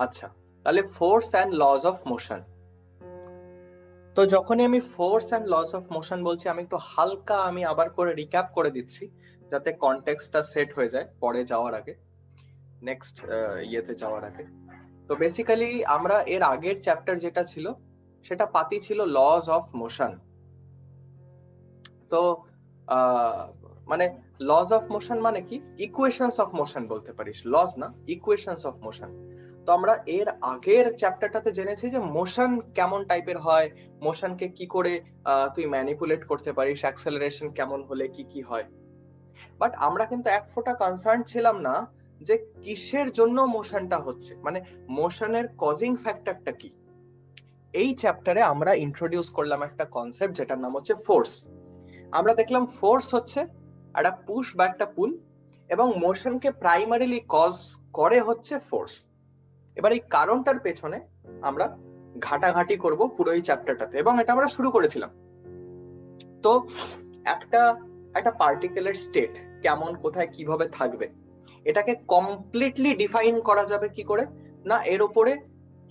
আচ্ছা, তাহলে force and laws of motion. তো যখনই আমি force and laws of motion বলছি, আমি একটু হালকা আবার করে রিক্যাপ করে দিচ্ছি, যাতে কনটেক্সটটা সেট হয়ে যায় পরে যাওয়ার আগে, নেক্সট ইয়েতে যাওয়ার আগে। তো বেসিক্যালি আমরা এর আগের চ্যাপ্টার যেটা ছিল সেটা পাতি ছিল লস অফ মোশন। তো মানে লস অফ মোশন মানে কি, ইকুয়েশনস অফ মোশন বলতে পারিস, লস না, ইকুয়েশনস অফ মোশন। তো আমরা এর আগের চ্যাপ্টারটাতে জেনেছি যে মোশন কেমন টাইপের হয়, মোশনকে কি করে তুই ম্যানিপুলেট করতে পারিস, অ্যাক্সেলারেশন কেমন হলে কি কি হয়। বাট আমরা কিন্তু এক ফোঁটা কনসার্ন ছিলাম না যে কিসের জন্য মোশনটা হচ্ছে, মানে মোশনের কজিং ফ্যাক্টরটা কি। এই চ্যাপ্টারে আমরা ইন্ট্রোডিউস করলাম একটা কনসেপ্ট যেটার নাম হচ্ছে ফোর্স। আমরা দেখলাম ফোর্স হচ্ছে একটা পুশ বা একটা পুল, এবং মোশনকে প্রাইমারিলি কজ করে হচ্ছে ফোর্স। এবার এই কারণটার পেছনে আমরা ঘাটাঘাটি করব পুরো এই চ্যাপ্টারটাতে, এবং এটা আমরা শুরু করেছিলাম। তো একটা পার্টিকুলার স্টেট কেমন, কোথায়, কিভাবে থাকবে, এটাকে কমপ্লিটলি ডিফাইন করা যাবে কি করে না, এর উপরে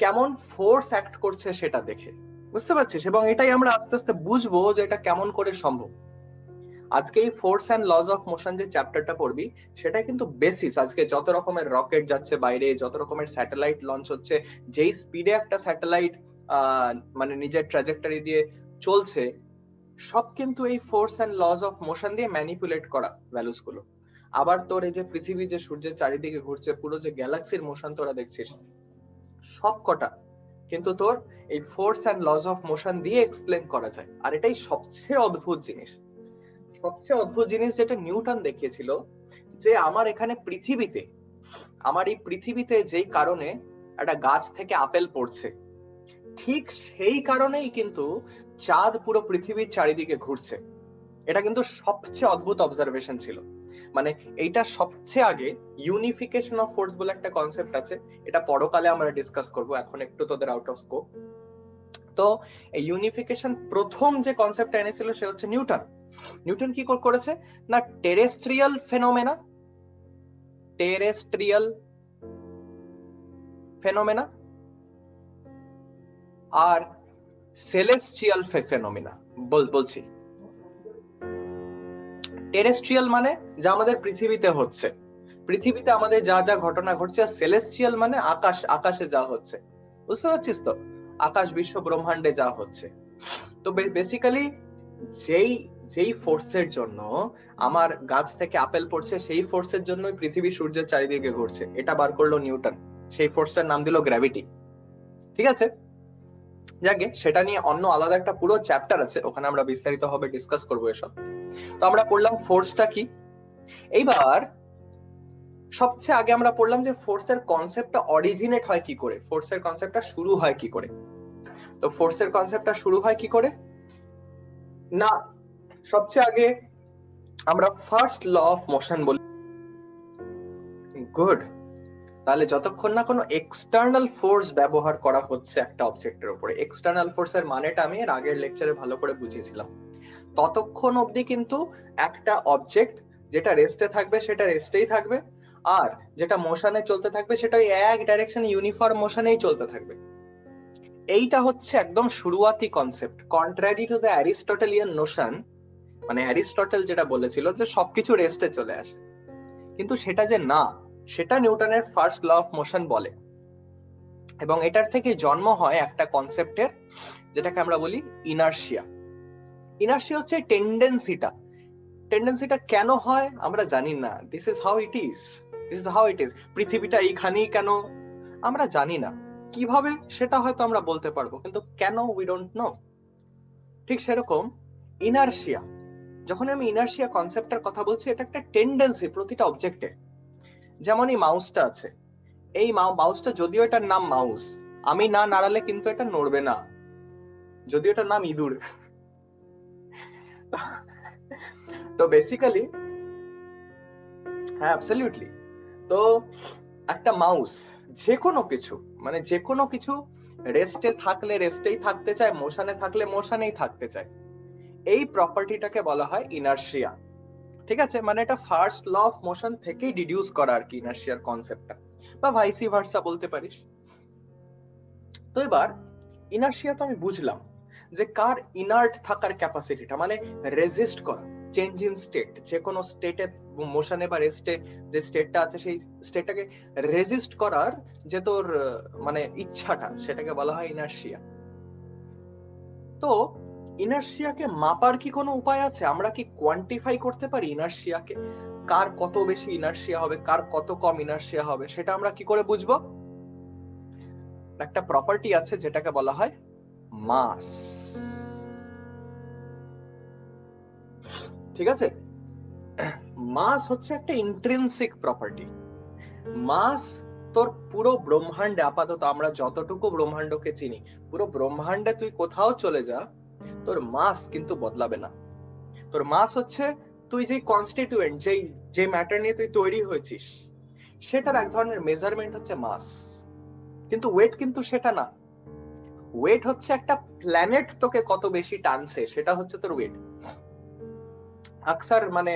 কেমন ফোর্স অ্যাক্ট করছে সেটা দেখে, বুঝতে পারছিস? এবং এটাই আমরা আস্তে আস্তে বুঝবো যে এটা কেমন করে সম্ভব। আজকে এই force and laws of motion যে চ্যাপ্টারটা পড়বি, সেটা কিন্তু বেসিস। আজকে যত রকমের রকেট যাচ্ছে বাইরে, যত রকমের স্যাটেলাইট লঞ্চ হচ্ছে, যেই স্পিডে একটা স্যাটেলাইট মানে নিজের ট্র্যাজেক্টরি দিয়ে চলছে, সব কিন্তু এই force and laws of motion দিয়ে ম্যানিপুলেট করা ভ্যালুস গুলো। আবার তোর এই যে পৃথিবী যে সূর্যের চারিদিকে ঘুরছে, পুরো যে গ্যালাক্সির মোশন তোরা দেখছিস, সব কটা কিন্তু তোর এই force and laws of motion দিয়ে এক্সপ্লেন করা যায়। আর এটাই সবচেয়ে অদ্ভুত জিনিস, সবচেয়ে অদ্ভুত জিনিস যেটা নিউটন দেখিয়েছিল, যে আমার এখানে পৃথিবীতে, আমার এই পৃথিবীতে যেই কারণে একটা গাছ থেকে আপেল পড়ছে, ঠিক সেই কারণেই কিন্তু চাঁদ পুরো পৃথিবীর চারিদিকে ঘুরছে। এটা কিন্তু সবচেয়ে অদ্ভুত অবজারভেশন ছিল। মানে এইটা সবচেয়ে আগে ইউনিফিকেশন অফ ফোর্স বলে একটা কনসেপ্ট আছে, এটা পরকালে আমরা ডিসকাস করব, এখন একটু তোদের আউট অফ স্কোপ। তো এই ইউনিফিকেশন প্রথম যে কনসেপ্টটা এনেছিল সে হচ্ছে নিউটন। নিউটন কি করেছে না, টেরেস্ট্রিয়াল ফেনোমেনা আর সেলেস্টিয়াল ফেনোমেনা বলছি। টেরেস্ট্রিয়াল মানে যা আমাদের পৃথিবীতে হচ্ছে, পৃথিবীতে আমাদের যা যা ঘটনা ঘটছে, আর সেলেস্টিয়াল মানে আকাশে যা হচ্ছে, বুঝতে পারছিস তো, আকাশ বিশ্ব ব্রহ্মাণ্ডে যা হচ্ছে। তো বেসিক্যালি যেই ফোর্সের জন্য আমার গাছ থেকে আপেল পড়ছে, সেই ফোর্সের জন্যই পৃথিবী সূর্যের চারিদিকে ঘুরছে, এটা বার করলো নিউটন। সেই ফোর্সের নাম দিল গ্র্যাভিটি। ঠিক আছে, যাকে সেটা নিয়ে অন্য আলাদা একটা পুরো চ্যাপ্টার আছে, ওখানে আমরা বিস্তারিত ভাবে ডিসকাস করবো এসব। তো আমরা পড়লাম ফোর্সটা কি। এইবার সবচেয়ে আগে আমরা পড়লাম যে ফোর্সের কনসেপ্টটা অরিজিনেট হয় কি করে, ফোর্সের কনসেপ্টটা শুরু হয় কি করে। তো ফোর্সের কনসেপ্টটা শুরু হয় কি করে না, সবচেয়ে আগে আমরা ফার্স্ট ল অফ মোশন বলি। গুড। তাহলে যতক্ষণ না কোনো এক্সটার্নাল ফোর্স ব্যবহার করা হচ্ছে একটা অবজেক্টের উপরে, এক্সটার্নাল ফোর্সের মানেটা আমি এর আগের লেকচারে ভালো করে বুঝিয়েছিলাম, ততক্ষণ অবধি কিন্তু একটা অবজেক্ট যেটা রেস্টে থাকবে সেটা রেস্টেই থাকবে, আর যেটা মোশনে চলতে থাকবে সেটা এক ডাইরেকশনে ইউনিফর্ম মোশনেই চলতে থাকবে। এইটা হচ্ছে একদম শুরুয়াতি concept, contrary to the Aristotelian notion. মানে অ্যারিস্টটল যেটা বলেছিল যে সবকিছু রেস্টে চলে আসে, কিন্তু সেটা যে না, সেটা নিউটনের ফার্স্ট ল অফ মোশন বলে। এবং এটার থেকে জন্ম হয় একটা কনসেপ্টের, যেটাকে আমরা বলি ইনার্শিয়া। ইনার্শিয়া হচ্ছে টেন্ডেন্সিটা কেন হয় আমরা জানি না, this is how it is. পৃথিবীটা এইখানেই কেন আমরা জানি না, কিভাবে সেটা হয়তো আমরা বলতে পারবো, কিন্তু কেন উই ডোন্ট নো। ঠিক সেরকম ইনার্শিয়া, যখন আমি ইনার্শিয়া কনসেপ্টের কথা বলছি, এটা একটা টেন্ডেন্সি প্রতিটা অবজেক্টে। যেমন এই মাউসটা আছে, এই মাউসটা যদিও এটার নাম মাউস, আমি না নাড়ালে কিন্তু এটা নড়বে না, যদিও এটার নাম ইঁদুর। তো বেসিক্যালি হ্যাঁ অ্যাবসলিউটলি। তো একটা মাউস যে কোনো কিছু রেস্টে থাকলে রেস্টেই থাকতে চায়, মোশনে থাকলে মোশনেই থাকতে চায়। এই প্রপার্টিটাকে বলা হয় ইনার্শিয়া। ঠিক আছে, মানে এটা ফার্স্ট ল অফ মোশন থেকেই ডিডিউস করা আর কি, ইনার্শিয়ার কনসেপ্টটা, বা ভাইসি ভার্সা বলতে পারিস। তো এবার ইনার্শিয়া তো আমি বুঝলাম যে কার ইনার্ট থাকার ক্যাপাসিটিটা, মানে রেজিস্ট করা চেঞ্জ ইন স্টেট, যে কোনো স্টেটে মোশনে বা রেস্টে যে স্টেটটা আছে সেই স্টেটটাকে রেজিস্ট করার যে তোর মানে ইচ্ছাটা, সেটাকে বলা হয় ইনার্শিয়া। তো ইনার্শিয়াকে মাপার কি কোনো উপায় আছে? আমরা কি কোয়ান্টিফাই করতে পারি ইনার্শিয়াকে? কার কত বেশি ইনার্শিয়া হবে, কার কত কম ইনার্শিয়া হবে, সেটা আমরা কি করে বুঝবো? একটা প্রপার্টি আছে যেটাকে বলা হয় মাস। ঠিক আছে, মাস হচ্ছে একটা ইন্ট্রিনসিক প্রপার্টি। মাস তোর পুরো ব্রহ্মাণ্ডে, আপাতত আমরা যতটুকু ব্রহ্মাণ্ডকে চিনি, পুরো ব্রহ্মাণ্ডে তুই কোথাও চলে যা, তোর মাস কিন্তু বদলাবে না। তোর মাস হচ্ছে তুই যে কনস্টিটিউয়েন্ট, যে ম্যাটার নিয়ে তুই তৈরি হয়েছিস, সেটার এক ধরনের মেজারমেন্ট হচ্ছে মাস। কিন্তু ওয়েট কিন্তু সেটা না। ওয়েট হচ্ছে একটা প্ল্যানেট তোকে কত বেশি টানছে, সেটা হচ্ছে তোর ওয়েট। আকসার মানে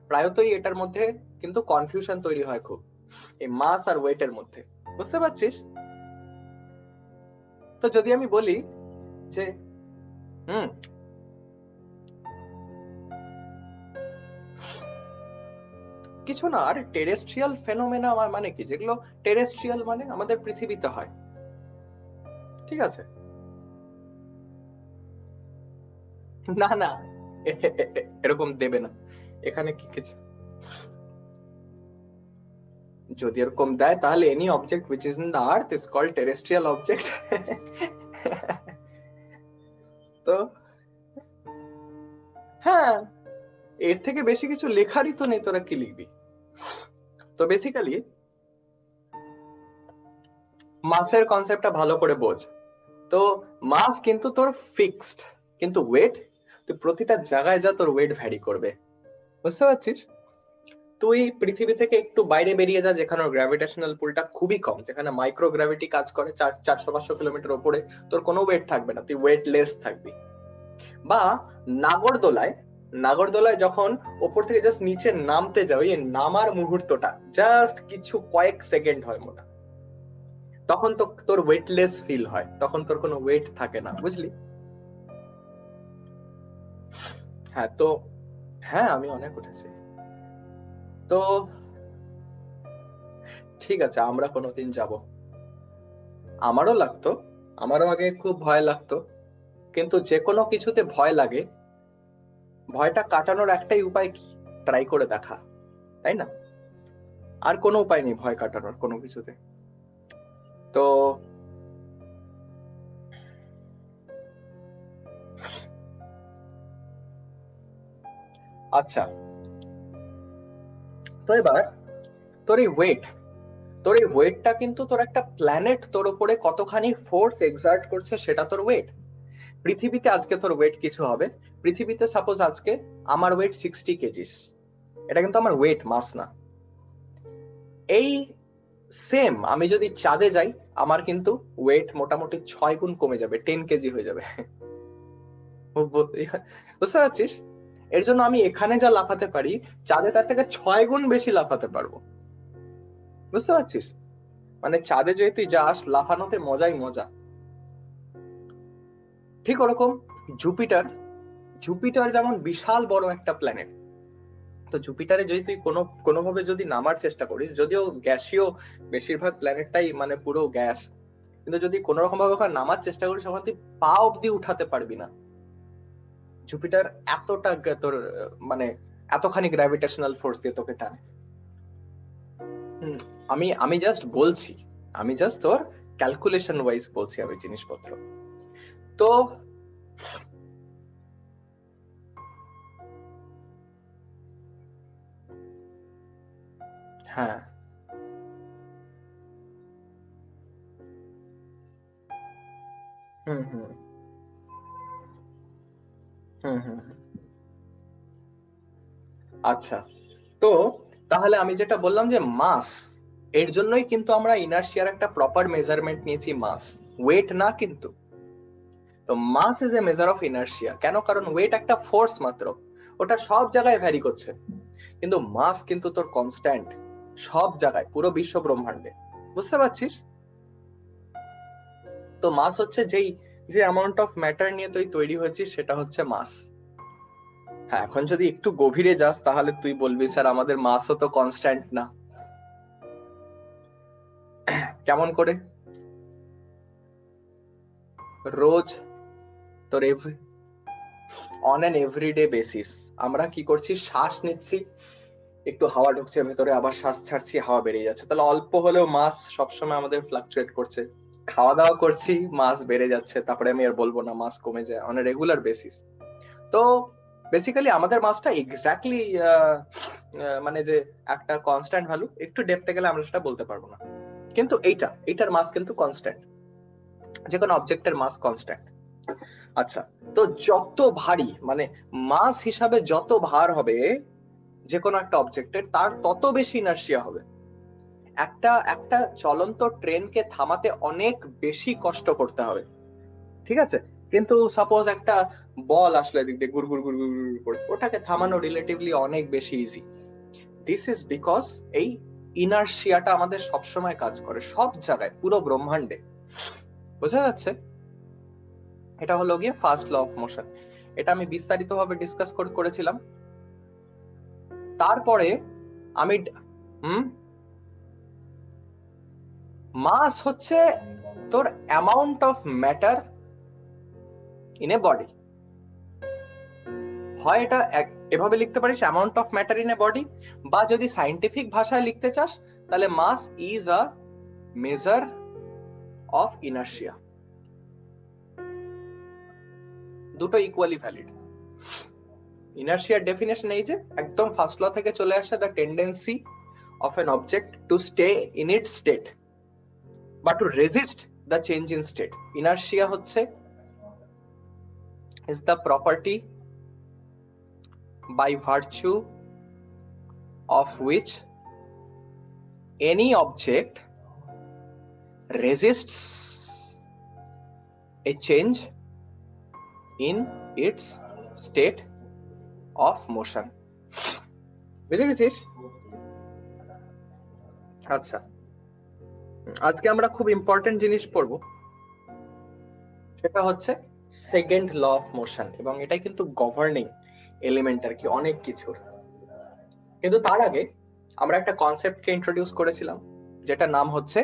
প্রায়তই এটার মধ্যে কিন্তু কনফিউশন তৈরি হয় খুব, এই মাস আর ওয়েটের মধ্যে, বুঝতে পারছিস? তো যদি আমি বলি যে কিছু না, আর টেরেস্ট্রিয়াল ফেনোমেনা মানে কি, যেগুলো টেরেস্ট্রিয়াল মানে আমাদের পৃথিবীতে হয়, ঠিক আছে? না না, এরকম দেবে না এখানে কি কিছু। যদি এরকম দেয় তাহলে any object which is in the earth is called terrestrial object। তো হ্যাঁ, এর থেকে বেশি কিছু লেখারই তো নেই, তোরা কি লিখবি? তো বেসিক্যালি মাসের কনসেপ্টটা ভালো করে বোঝ। তো মাস কিন্তু তোর ফিক্সড, কিন্তু ওয়েট তুই প্রতিটা জায়গায় যা তোর ওয়েট ভ্যারি করবে, বুঝতে পারছিস? তুই পৃথিবী থেকে একটু বাইরে বেরিয়ে যা, যেখানে গ্র্যাভিটেশনাল পুলটা খুবই কম, যেখানে মাইক্রো গ্র্যাভিটি কাজ করে 400-500 কিলোমিটার উপরে, তোর কোনো ওয়েট থাকবে না, তুই ওয়েটলেস থাকবি। বা নাগরদোলায় যখন ওপর থেকে জাস্ট নিচে নামতে যাও, এই নামার মুহূর্তটা জাস্ট কিছু কয়েক সেকেন্ড হয় মোটা, তখন তো তোর ওয়েটলেস ফিল হয়, তখন তোর কোনো ওয়েট থাকে না, বুঝলি? হ্যাঁ তো হ্যাঁ, আমি অনেক উঠেছি। তো ঠিক আছে, আমরা কোনোদিন যাব। আমারও লাগতো, আমারও আগে খুব ভয় লাগতো, কিন্তু যে কোনো কিছুতে ভয় লাগে, ভয়টা কাটানোর একটাই উপায়, কি? ট্রাই করে দেখা, তাই না? আর কোনো উপায় নেই ভয় কাটানোর কোনো কিছুতে। তো আচ্ছা, তো এবার তোর এই ওয়েটটা কিন্তু তোর একটা প্ল্যানেট তোর উপরে কতখানি ফোর্স এক্সার্ট করছে, সেটা তোর ওয়েট। পৃথিবীতে আজকে তোর ওয়েট কিছু হবে, পৃথিবীতে সাপোজ আজকে আমার ওয়েট 60 কেজিস, এটা কিন্তু আমার ওয়েট, মাস না। এই সেম আমি যদি চাঁদে যাই, আমার কিন্তু ওয়েট মোটামুটি 6 গুণ কমে যাবে, 10 কেজি হয়ে যাবে। বুঝতে পারছিস? এর জন্য আমি এখানে যা লাফাতে পারি, চাঁদে তার থেকে 6 গুণ বেশি লাফাতে পারবো, বুঝতে পারছিস? মানে চাঁদে যদি তুই যাস, লাফানোতে মজাই মজা। ঠিক ওরকম জুপিটার যেমন বিশাল বড় একটা প্ল্যানেট, তো জুপিটারে যদি তুই কোনোভাবে যদি নামার চেষ্টা করিস, যদিও গ্যাসীয় বেশিরভাগ প্ল্যানেটটাই মানে পুরো গ্যাস, কিন্তু যদি কোন রকম ভাবে ওখানে নামার চেষ্টা করিস, ওখানে তুই পা অব্দি উঠাতে পারবি না। জুপিটার এতটা তোর মানে এতখানি গ্র্যাভিটেশনাল ফোর্স দিয়ে তোকে টানে। আমি জাস্ট বলছি, আমি জাস্ট তোর ক্যালকুলেশন ওয়াইজ বলছি আমি জিনিসপত্র। তো হ্যাঁ, হুম হুম হুম হুম আচ্ছা, তো তাহলে আমি যেটা বললাম যে মাস, এর জন্যই কিন্তু আমরা ইনার্শিয়ার একটা প্রপার মেজারমেন্ট নিয়েছি, মাস, ওয়েট না কিন্তু। তো mass is a measure of inertia, কেন? কারণ ওয়েট একটা ফোর্স মাত্র, ওটা সব জায়গায় ভ্যারি করছে, কিন্তু মাস কিন্তু তোর কনস্ট্যান্ট সব জায়গায়, পুরো বিশ্ব ব্রহ্মাণ্ডে, বুঝতে পারছিস? তো মাস হচ্ছে যে অ্যামাউন্ট অফ ম্যাটার নিয়ে তুই তৈরি হয়েছিস সেটা হচ্ছে মাস। হ্যাঁ, এখন যদি একটু গভীরে যাস তাহলে তুই বলবি স্যার আমাদের মাসও তো কনস্ট্যান্ট না। কেমন করে? রোজ তোর অন অ্যান এভরিডে বেসিস আমরা কি করছি, শ্বাস নিচ্ছি, একটু হাওয়া ঢুকছে ভেতরে, আবার শ্বাস ছাড়ছি, হাওয়া বেরিয়ে যাচ্ছে। তাহলে অল্প হলেও মাস সবসময় আমাদের ফ্লাকচুয়েট করছে। খাওয়া দাওয়া করছি, মাস বেড়ে যাচ্ছে, তারপরে আমি আর বলবো না মাস কমে যায় অন এ রেগুলার বেসিস। তো বেসিক্যালি আমাদের মাসটা এক্স্যাক্টলি মানে যে একটা কনস্ট্যান্ট ভ্যালু, একটু ডেপথে গেলে আমরা সেটা বলতে পারবো না, কিন্তু এইটার মাস কিন্তু কনস্ট্যান্ট, যে কোনো অবজেক্টের মাস কনস্ট্যান্ট। আচ্ছা, তো যত ভারী মানে মাস হিসাবে যত ভার হবে যে কোনো একটা অবজেক্টের, তার তত বেশি ইনার্শিয়া হবে। একটা চলন্ত ট্রেনকে থামাতে অনেক বেশি কষ্ট করতে হবে, ঠিক আছে? কিন্তু সাপোজ একটা বল আসলে দিক দিয়ে গুড় গুড় গুড় গুড় করে, ওটাকে থামানো রিলেটিভলি অনেক বেশি ইজি। দিস ইজ বিকজ এই ইনার্শিয়াটা আমাদের সবসময় কাজ করে, সব জায়গায়, পুরো ব্রহ্মাণ্ডে। বোঝা যাচ্ছে? এটা হলো গিয়ে ফার্স্ট ল অফ মোশন। এটা আমি বিস্তারিতভাবে ডিসকাস করেছিলাম। তারপরে আমি মাস হচ্ছে তোর amount of matter in a body. হয় এটা এভাবে লিখতে পারিস, amount of matter in a body, বা যদি সায়েন্টিফিক ভাষায় লিখতে চাস তাহলে mass is a measure of inertia. দুটো ইকুয়ালি ভ্যালিড। ইনার্শিয়ার ডেফিনেশন এই যে একদম ফার্স্ট ল থেকে চলে আসে, the tendency of an object to stay in its state বা to resist the change in state. Inertia হচ্ছে is the property by virtue of which any object resists a change in its state of motion. বুঝে গেছিস? আচ্ছা, আজকে আমরা খুব important জিনিস পড়বো, সেটা হচ্ছে সেকেন্ড ল অফ মোশন, এবং এটাই কিন্তু গভর্নিং এলিমেন্ট আর কি অনেক কিছুর। কিন্তু তার আগে আমরা একটা কনসেপ্টকে ইন্ট্রোডিউস করেছিলাম, যেটা নাম হচ্ছে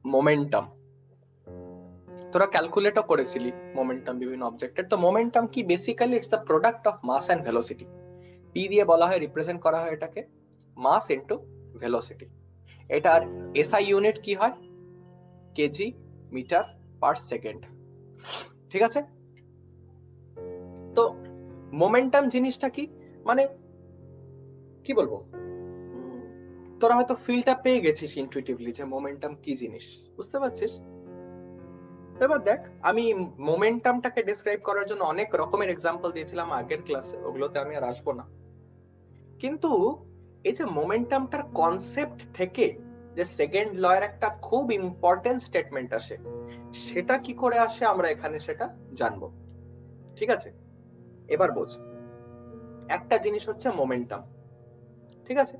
মোমেন্টাম। তোরা ক্যালকুলেটও করেছিলি মোমেন্টাম বিভিন্ন অবজেক্টের। তো মোমেন্টাম কি? Basically it's the product of mass and velocity. P দিয়ে বলা হয়, রিপ্রেজেন্ট করা হয় এটাকে মাস ইনটু ভেলোসিটি। এটার এসআই ইউনিট কি হয়? কেজি মিটার পার সেকেন্ড, ঠিক আছে? তো মোমেন্টাম জিনিসটা কি, মানে কি বলবো, তোরা হয়তো ফিলটা পেয়ে গেছিস ইনটুইটিভলি যে মোমেন্টাম কি জিনিস, বুঝতে পারছিস? এবার দেখ, আমি মোমেন্টামটাকে ডিসক্রাইব করার জন্য অনেক রকমের এক্সাম্পল দিয়েছিলাম আগের ক্লাসে, ওগুলোতে আমি আর আসবো না। কিন্তু এই যে মোমেন্টামটার কনসেপ্ট থেকে যে সেকেন্ড ল এর একটা খুব ইম্পর্টেন্ট স্টেটমেন্ট আসে, সেটা কি করে আসে আমরা এখানে সেটা জানবো, ঠিক আছে? এবার বোঝ, একটা জিনিস হচ্ছে মোমেন্টাম, ঠিক আছে?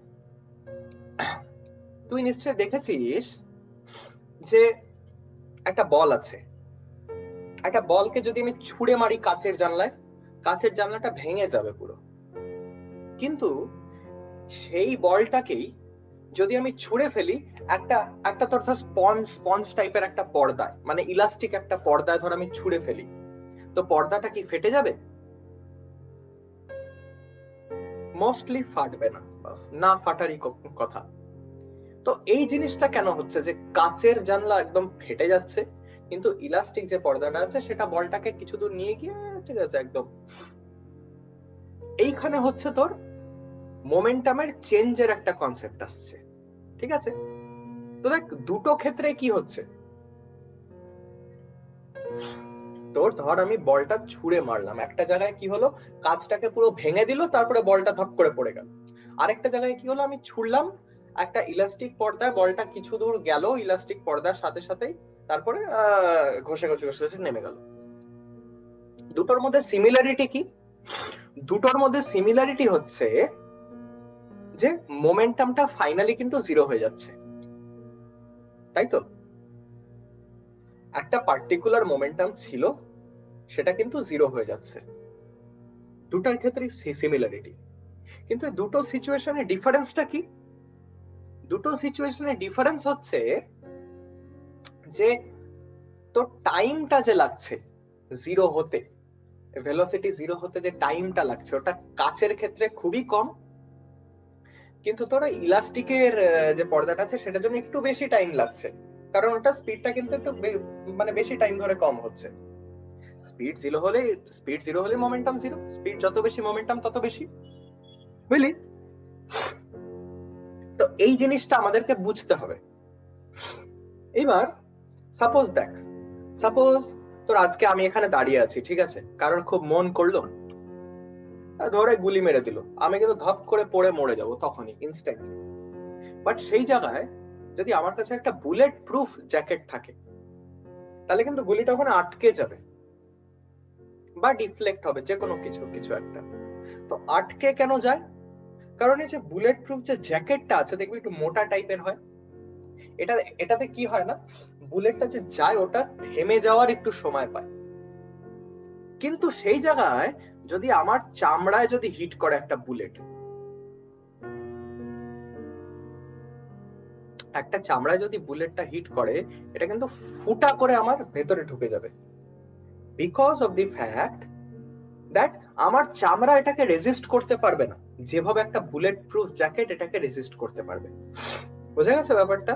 তুই নিশ্চয়ই দেখেছিস যে একটা বল আছে, একটা বলকে যদি আমি ছুঁড়ে মারি কাচের জানলায়, কাচের জানলাটা ভেঙে যাবে পুরো। কিন্তু সেই বলটাকেই যদি আমি ছুঁড়ে ফেলি একটা তোর স্পঞ্জ টাইপের একটা পর্দায়, মানে ইলাস্টিক একটা পর্দায় ধর আমি ছুঁড়ে ফেলি, তো পর্দাটা কি ফেটে যাবে? মোস্টলি ফাটবে না, না ফাটারই কথা। তো এই জিনিসটা কেন হচ্ছে যে কাচের জানলা একদম ফেটে যাচ্ছে, কিন্তু ইলাস্টিক যে পর্দাটা আছে সেটা বলটাকে কিছু দূর নিয়ে গিয়ে, ঠিক আছে, একদম। এইখানে হচ্ছে তোর মোমেন্টামের চেঞ্জের একটা কনসেপ্ট আসছে, ঠিক আছে? তো দেখ, দুটো ক্ষেত্রে কি হচ্ছে, তোর ধর আমি বলটা ছুঁড়ে মারলাম, একটা জায়গায় কি হলো, কাঁচটাকে পুরো ভেঙে দিল, তারপরে বলটা ধপ করে পড়ে গেল। আরেকটা জায়গায় কি হলো, আমি ছুড়লাম একটা ইলাস্টিক পর্দায়, বলটা কিছু দূর গেল ইলাস্টিক পর্দার সাথে সাথেই, তারপরে ঘষে ঘষে ঘষে ঘষে নেমে গেল। দুটোর মধ্যে সিমিলারিটি কি? দুটোর মধ্যে সিমিলারিটি হচ্ছে যে মোমেন্টামটা ফাইনালি কিন্তু জিরো হয়ে যাচ্ছে, তাই তো? একটা পার্টিকুলার মোমেন্টাম ছিল, সেটা কিন্তু জিরো হয়ে যাচ্ছে। দুটার ক্ষেত্রে সিমিলারিটি, কিন্তু দুটো সিচুয়েশনের ডিফারেন্সটা কি? দুটো সিচুয়েশনের ডিফারেন্স হচ্ছে যে তো টাইমটা যে লাগছে জিরো হতে, ভেলোসিটি জিরো হতে যে টাইমটা লাগছে ওটা কাচের ক্ষেত্রে খুবই কম, কিন্তু তোর ইলাস্টিকের যে পর্দাটা আছে সেটার জন্য একটু বেশি টাইম লাগছে, কারণ ওটা স্পিডটা কিন্তু একটু মানে বেশি টাইম ধরে কম হচ্ছে। স্পিড জিরো হলে মোমেন্টাম জিরো, স্পিড যত বেশি মোমেন্টাম তত বেশি, বুঝলি? তো এই জিনিসটা আমাদেরকে বুঝতে হবে। এবার সাপোজ তোর আজকে আমি এখানে দাঁড়িয়ে আছি, ঠিক আছে, কারণ খুব মন করলো, ধরে গুলি মেরে দিল, আমি কিন্তু ধপ করে পড়ে মরে যাবো তখনই, ইনস্ট্যান্টলি। বাট সেই জায়গায় যদি আমার কাছে একটা বুলেট প্রুফ জ্যাকেট থাকে, তাহলে কিন্তু গুলিটা ওখানে আটকে যাবে বা ডিফ্লেক্ট হবে, যে কোনো কিছু একটা। তো আটকে কেন যায়? কারণ এই যে বুলেট প্রুফ যে জ্যাকেটটা আছে, দেখবি একটু মোটা টাইপের হয়, এটাতে কি হয় না, বুলেটটা যে যায় ওটা থেমে যাওয়ার একটু সময় পায়। কিন্তু সেই জায়গায় যদি আমার চামড়ায় যদি হিট করে একটা বুলেট, একটা চামড়ায় যদি বুলেটটা হিট করে, এটা কিন্তু ফুটা করে আমার ভেতরে ঢুকে যাবে, because of the fact that আমার চামড়া এটাকে রেজিস্ট করতে পারবে না, যেভাবে একটা বুলেট প্রুফ জ্যাকেট এটাকে রেজিস্ট করতে পারবে। বুঝা গেছে ব্যাপারটা?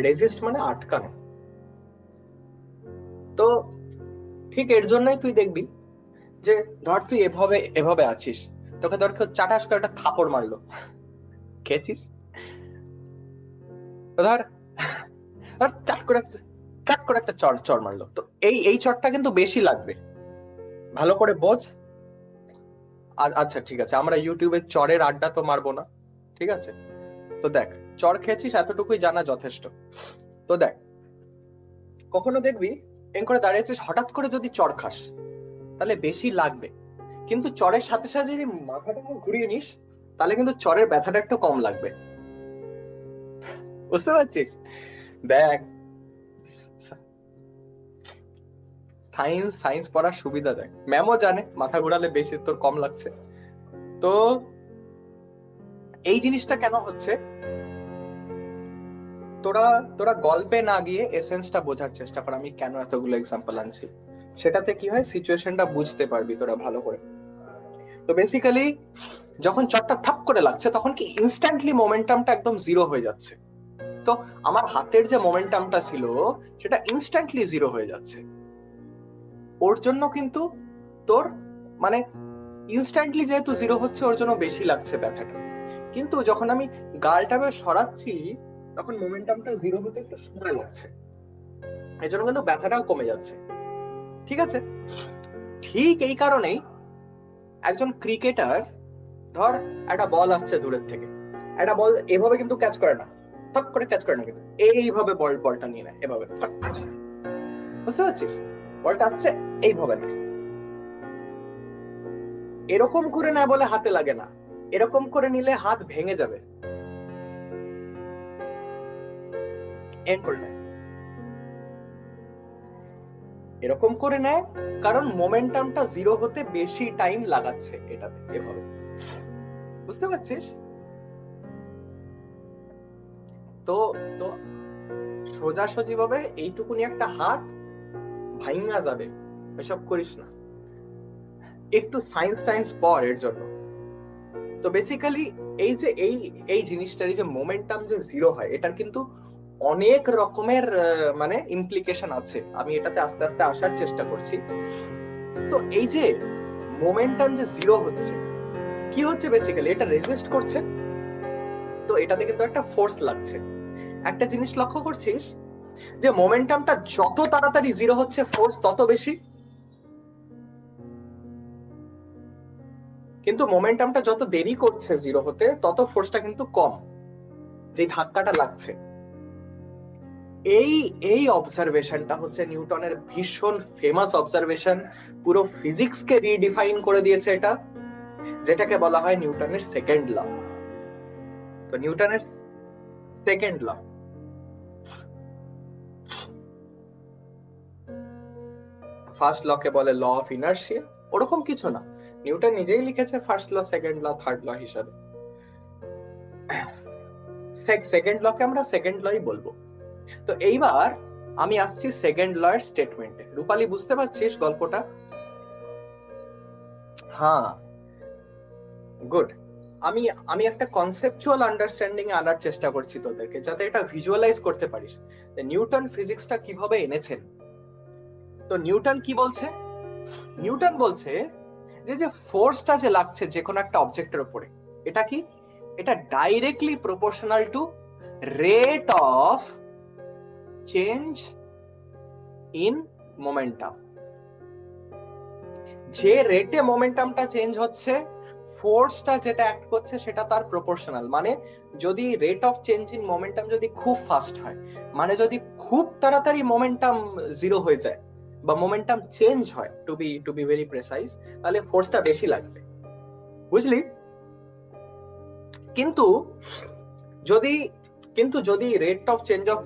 রেজিস্ট মানে আটকানো। তো ঠিক এর জন্যই তুই দেখবি যে ধর তুই এভাবে আছিস, তোকে ধর কেউ চাটাস করে একটা থাপড় মারলো, খেয়েছিস, ধর চাট করে একটা চড় মারলো, তো এই চড়টা কিন্তু বেশি লাগবে, ভালো করে বোঝ। আচ্ছা ঠিক আছে, আমরা ইউটিউবে চড়ের আড্ডা তো মারবো না, ঠিক আছে? তো দেখ, চড় খেয়েছিস এতটুকুই জানা যথেষ্ট। তো দেখ, কখনো দেখবি এম করে দাঁড়িয়েছিস, হঠাৎ করে যদি চড় খাস তাহলে বেশি লাগবে, কিন্তু চড়ের সাথে সাথে যদি মাথাটা ঘুরিয়ে নিস তাহলে কিন্তু চড়ের ব্যথাটা একটু কম লাগবে। বুঝতে পারছিস? দেখ, সায়েন্স পড়ার সুবিধা দেখ, ম্যামও জানে মাথা ঘোরালে বেশি তোর কম লাগছে। তো এই জিনিসটা কেন হচ্ছে, তোরা গল্পে না গিয়ে এসেন্সটা বোঝার চেষ্টা কর। আমি কেন এতগুলো এক্সাম্পল আনছি, সেটাতে কি হয়, সিচুয়েশনটা বুঝতে পারবি তোরা ভালো করে। তো বেসিক্যালি যখন চটটা থাপ করে লাগছে, তখন কি ইনস্ট্যান্টলি মোমেন্টামটা একদম জিরো হয়ে যাচ্ছে। তো আমার হাতের যে মোমেন্টামটা ছিল সেটা ইনস্ট্যান্টলি জিরো হয়ে যাচ্ছে। ওর জন্য কিন্তু তোর মানে ইনস্ট্যান্টলি যেহেতু জিরো হচ্ছে, ওর জন্য বেশি লাগছে ব্যথাটা। কিন্তু যখন আমি গালটা সরাচ্ছি, তখন মোমেন্টামটা জিরো হতে একটু সময় লাগছে, এই জন্য কিন্তু ব্যথাটাও কমে যাচ্ছে, ঠিক আছে? ঠিক এই কারণেই একজন ক্রিকেটার, ধর একটা বল আসছে দূরের থেকে, একটা বল এভাবে কিন্তু ক্যাচ করে না, থক করে ক্যাচ করে না, কিন্তু এইভাবে বলটা নিয়ে নেয়, এভাবে। বুঝতে পারছিস? বলটা আসছে এইভাবে নেয়, এরকম করে নেয় বলে হাতে লাগে না, এরকম করে নিলে হাত ভেঙে যাবে, এন্ড করে নেয়। এরকম করে নেয় কারণ মোমেন্টামটা জিরো হতে বেশি টাইম লাগাচ্ছে এটাতে, এভাবে। বুঝতে পারছিস? তো তো সোজাসুজি ভাবে এইটুকুনি একটা হাত ভাঙা যাবে, এসব করিস না, একটু সায়েন্স পড় এর জন্য। তো বেসিক্যালি এই যে এই জিনিসটার যে মোমেন্টাম যে জিরো হয়, এটার কিন্তু অনেক রকমের মানে ইমপ্লিকেশন আছে, আমি এটাতে আস্তে আস্তে আসার চেষ্টা করছি। তো এই যে মোমেন্টাম যে জিরো হচ্ছে, কি হচ্ছে বেসিক্যালি, এটা রেজিস্ট করছে, তো এটাতে কিন্তু একটা ফোর্স লাগছে। একটা জিনিস লক্ষ্য করছিস যে মোমেন্টামটা যত তাড়াতাড়ি জিরো হচ্ছে, ফোর্স তত বেশি, কিন্তু মোমেন্টামটা যত দেরি করছে জিরো হতে, তত ফোর্সটা কিন্তু কম, যে ধাক্কাটা লাগছে। এই অবজারভেশনটা হচ্ছে নিউটনের ভীষণ ফেমাস অবজারভেশন, পুরো ফিজিক্সকে রিডিফাইন করে দিয়েছে এটা, যেটাকে বলা হয় নিউটনের সেকেন্ড ল। তো নিউটনের সেকেন্ড ল, ফার্স্ট ল কে বলে ল অফ ইনার্শিয়া, ওরকম কিছু না, নিউটন নিজেই লিখেছে first law, second law, third law হিসাবে। সেকেন্ড ল কে আমরা সেকেন্ড লই বলবো। তো এইবার আমি আসছি সেকেন্ড ল এর স্টেটমেন্টে। রূপালী বুঝতে পারছিস গল্পটা? হ্যাঁ, গুড। আমি আমি একটা কনসেপচুয়াল আন্ডারস্ট্যান্ডিং এ আনার চেষ্টা করছি তোদেরকে, যাতে এটা ভিজুয়ালাইজ করতে পারিস যে নিউটন ফিজিক্সটা কিভাবে এনেছেন। তো নিউটন কি বলছে? নিউটন বলছে যে যে ফোর্সটা যে লাগছে যে কোনো একটা অবজেক্টের উপরে, এটা কি? এটা directly proportional to rate of change in momentum. যে রেটে মোমেন্টামটা চেঞ্জ হচ্ছে, ফোর্সটা যেটা অ্যাক্ট করছে সেটা তার প্রপোর্শনাল। মানে যদি rate of change in momentum যদি খুব ফাস্ট হয়, মানে যদি খুব তাড়াতাড়ি মোমেন্টাম জিরো হয়ে যায় বা মোমেন্টাম চেঞ্জ হয়, টু বি ভেরি প্রেসাইজ, তাহলে ফোর্সটা বেশি লাগবে, বুঝলি? কিন্তু যদি রেট অফ চেঞ্জ অফ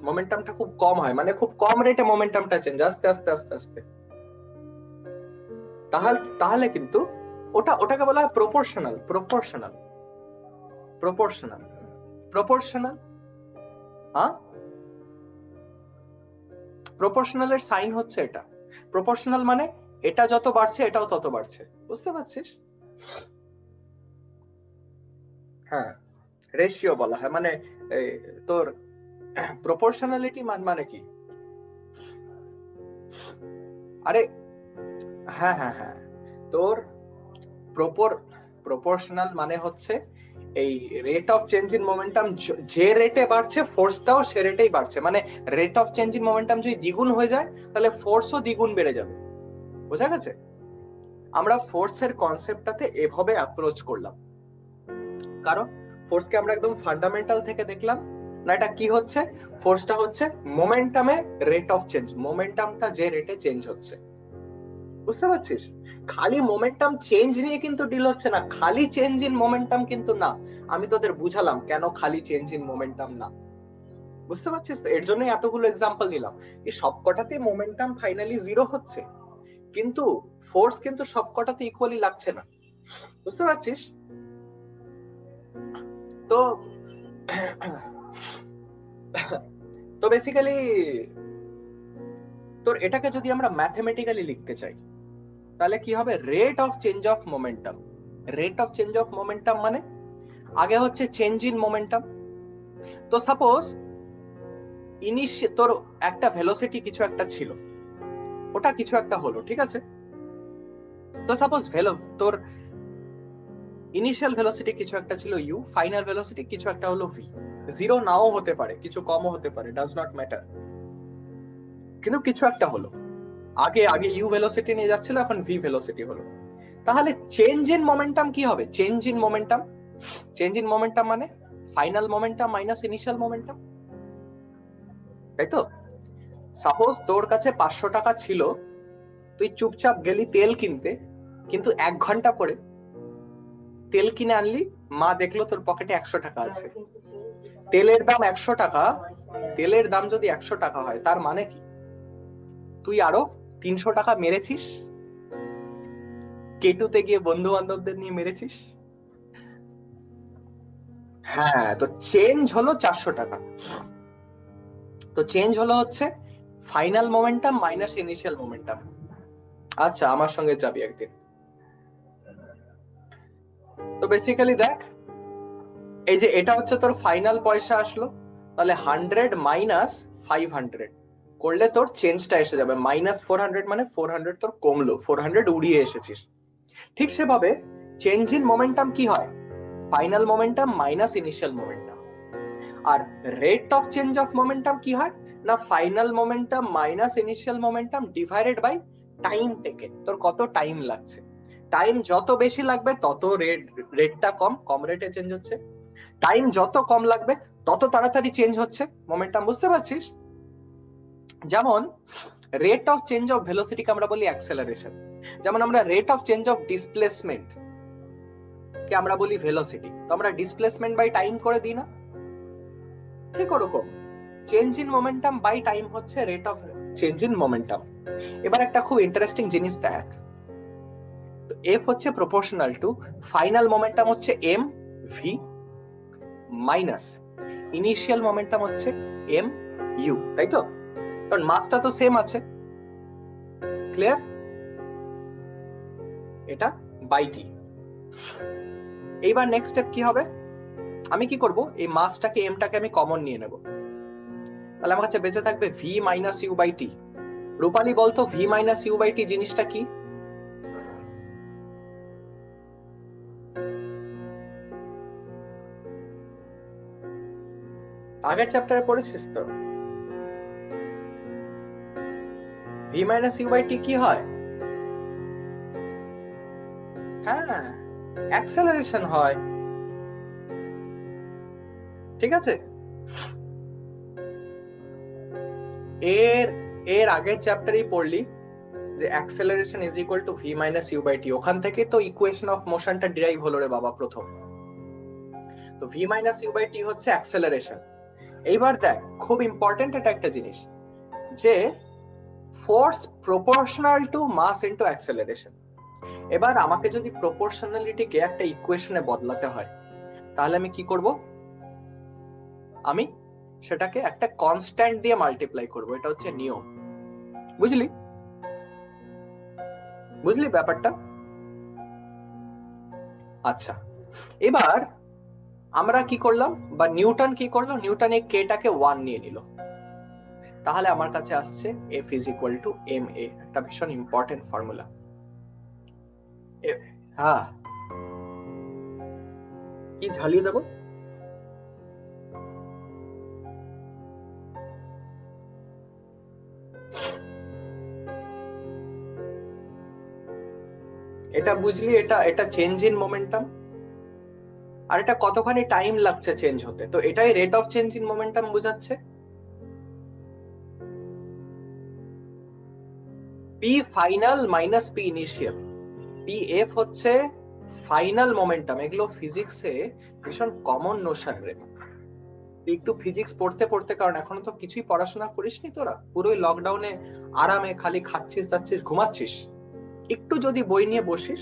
মোমেন্টামটা খুব কম হয়, মানে খুব কম রেটে মোমেন্টামটা চেঞ্জ, আস্তে আস্তে আস্তে আস্তে, তাহলে কিন্তু ওটাকে বলা হয় প্রপোর্শনাল। প্রপোর্শনাল প্রপোর্শনাল প্রপোর্শনাল হ্যাঁ, প্রপোর্শনালের সাইন হচ্ছে এটা। প্রপোর্শনাল মানে এটা যত বাড়ছে এটাও তত বাড়ছে, বুঝতে পারছিস? হ্যাঁ, রেশিও বলা হয়। মানে তোর প্রপোর্শনালিটি মানে কি? আরে হ্যাঁ হ্যাঁ হ্যাঁ, তোর প্রপোর্শনাল মানে হচ্ছে এই rate of change in momentum যে রেটে বাড়ছে, ফোর্সটাও সে রেটেই বাড়ছে। মানে rate of change in momentum যদি দ্বিগুণ হয়ে যায়, তাহলে ফোর্সও দ্বিগুণ বেড়ে যাবে। বোঝা গেছে? আমরা ফোর্সের কনসেপ্টটাতে এভাবে অ্যাপ্রোচ করলাম, কারণ ফোর্সকে আমরা একদম ফান্ডামেন্টাল থেকে দেখলাম না। এটা কি হচ্ছে? ফোর্সটা হচ্ছে মোমেন্টামে রেট অফ চেঞ্জ, মোমেন্টামটা যে রেটে চেঞ্জ হচ্ছে, বুঝতে পারছিস? খালি মোমেন্টাম চেঞ্জ নিয়ে কিন্তু ডিল হচ্ছে না, খালি চেঞ্জ ইন মোমেন্টাম কিন্তু না। আমি তোদের বুঝালাম কেন খালি চেঞ্জ ইন মোমেন্টাম না, বুঝতে পারছিস? এর জন্য এতগুলো এক্সাম্পল নিলাম যে সবকটাতে মোমেন্টাম ফাইনালি জিরো হচ্ছে, কিন্তু ফোর্স কিন্তু সবকটাতে ইকুয়ালি লাগছে না, বুঝতে পারছিস? তো তো বেসিক্যালি তোর এটাকে যদি আমরা ম্যাথমেটিক্যালি লিখতে চাই, তাহলে কি হবে? Rate of change of momentum. Rate of change of momentum মানে আগে হচ্ছে চেঞ্জ ইন মোমেন্টাম। তো সাপোজ তোর একটা ভেলোসিটি কিছু একটা ছিল, ওটা কিছু একটা হলো, ঠিক আছে? তো সাপোজ তোর ইনিশিয়াল ভেলোসিটি কিছু একটা ছিল ইউ, ফাইনাল ভেলোসিটি কিছু একটা হলো ভি। জিরো নাও হতে পারে, কিছু কমও হতে পারে, ডাজ নট ম্যাটার, কিন্তু কিছু একটা হলো। আগে ইউ ভেলোসিটি নিয়ে যাচ্ছিল, এখন ভি ভেলোসিটি হলো। তাহলে চেঞ্জ ইন মোমেন্টাম কি হবে? চেঞ্জ ইন মোমেন্টাম মানে final momentum minus initial momentum, তাই তো? সাপোজ তোর কাছে 500 টাকা ছিল, তুই চুপচাপ গেলি তেল কিনতে, কিন্তু 1 ঘন্টা পরে তেল কিনে আনলি, মা দেখলো তোর পকেটে 100 টাকা আছে। তেলের দাম 100 টাকা, তেলের দাম যদি 100 টাকা হয়, তার মানে কি? তুই আরো 300 টাকা মেরেছিস, কেটুতে গিয়ে বন্ধু বান্ধবদের নিয়ে মেরেছিস। হ্যাঁ, তো চেঞ্জ হলো 400 টাকা। তো চেঞ্জ হলো হচ্ছে final momentum minus initial momentum. আচ্ছা, আমার সঙ্গে যাবি একদিন। তো বেসিক্যালি দেখ, এই যে এটা হচ্ছে তোর ফাইনাল পয়সা আসলো, তাহলে 100 মাইনাস 500 করলে তোর চেঞ্জটা এসে যাবে -400, মানে 400 তোর কমলো, 400 উড়িয়ে এসেছিস। ঠিক সেভাবে চেঞ্জ ইন মোমেন্টাম কি হয়? Final momentum minus initial momentum. আর rate of change of momentum কি হয়? না final momentum minus initial momentum divided by time taken. তোর কত টাইম লাগছে, টাইম যত বেশি লাগবে তত রেটটা কম রেটে চেঞ্জ হচ্ছে, টাইম যত কম লাগবে তত তাড়াতাড়ি চেঞ্জ হচ্ছে মোমেন্টাম, বুঝতে পারছিস? যেমন রেট অফ চেঞ্জ অফ ভেলোসিটিকে আমরা বলি অ্যাক্সেলারেশন, যেমন আমরা rate of change of displacement কে আমরা বলি ভেলোসিটি। তো আমরা ডিসপ্লেসমেন্ট বাই টাইম করে দিই না? ঠিক ওরকম change in momentum by time হচ্ছে rate of change in momentum. এবার একটা খুব ইন্টারেস্টিং জিনিস দেখ, তো এফ হচ্ছে প্রপোর্শনাল টু ফাইনাল মোমেন্টাম হচ্ছে m v minus initial momentum হচ্ছে এম ইউ, তাই তো? কারণ মাসটা তো সেম আছে। ক্লিয়ার? এটা বাই টি। এইবার নেক্সট স্টেপ কি হবে, আমি কি করব, এই মাসটাকে এমটাকে আমি কমন নিয়ে নেব, তাহলে আমার কাছে বেঁচে থাকবে ভি মাইনাস ইউ বাই টি। রূপালী বলতো ভি মাইনাস ইউ বাই টি জিনিসটা কি? আগের চ্যাপ্টারে পড়েছিস তো? ভি মাইনাস ইউ বাই টি কি হয়? হ্যাঁ, অ্যাক্সেলারেশন হয়। ঠিক আছে, এর আগের চ্যাপ্টারেই পড়লি যে acceleration is equal to V minus U by T, ওখান থেকে তো ইকুয়েশন অফ মোশনটা ডিরাইভ হলো রে বাবা প্রথম। তো ভি মাইনাস ইউ বাই টি হচ্ছে অ্যাক্সেলারেশন। এইবার দেখ, খুব ইম্পর্টেন্ট এটা একটা জিনিস, যে force proportional to mass into acceleration. এবার আমাকে যদি প্রপোর্শনালিটিকে একটা ইকুয়েশনে বদলাতে হয়, তাহলে আমি কি করব, আমি সেটাকে একটা কনস্ট্যান্ট দিয়ে মাল্টিপ্লাই করব। এটা হচ্ছে নিয়ম। বুঝলি? বুঝলি ব্যাপারটা? আচ্ছা, এবার আমরা কি করলাম, বা নিউটন কি করলো, নিউটন এই কেটাকে 1 নিয়ে নিল, তাহলে আমার কাছে আসছে F is equal to M A, একটা ভীষণ ইম্পর্টেন্ট ফর্মুলা। হ্যাঁ, কি ঝালিয়ে দেবো? এটা বুঝলি, এটা চেঞ্জ ইন মোমেন্টাম, আর এটা কতখানি টাইম লাগছে চেঞ্জ হতে, তো এটাই rate of change in momentum বোঝাচ্ছে। P final minus P initial, P F হচ্ছে ফাইনাল মোমেন্টাম। এগুলো ফিজিক্সে ভীষণ কমন নোশন রে। একটু ফিজিক্স পড়তে পড়তে, কারণ এখনো তো কিছুই পড়াশোনা করিসনি তোরা, পুরোই লকডাউনে আরামে খালি খাচ্ছিস দাচ্ছিস ঘুমাচ্ছিস, একটু যদি বই নিয়ে বসিস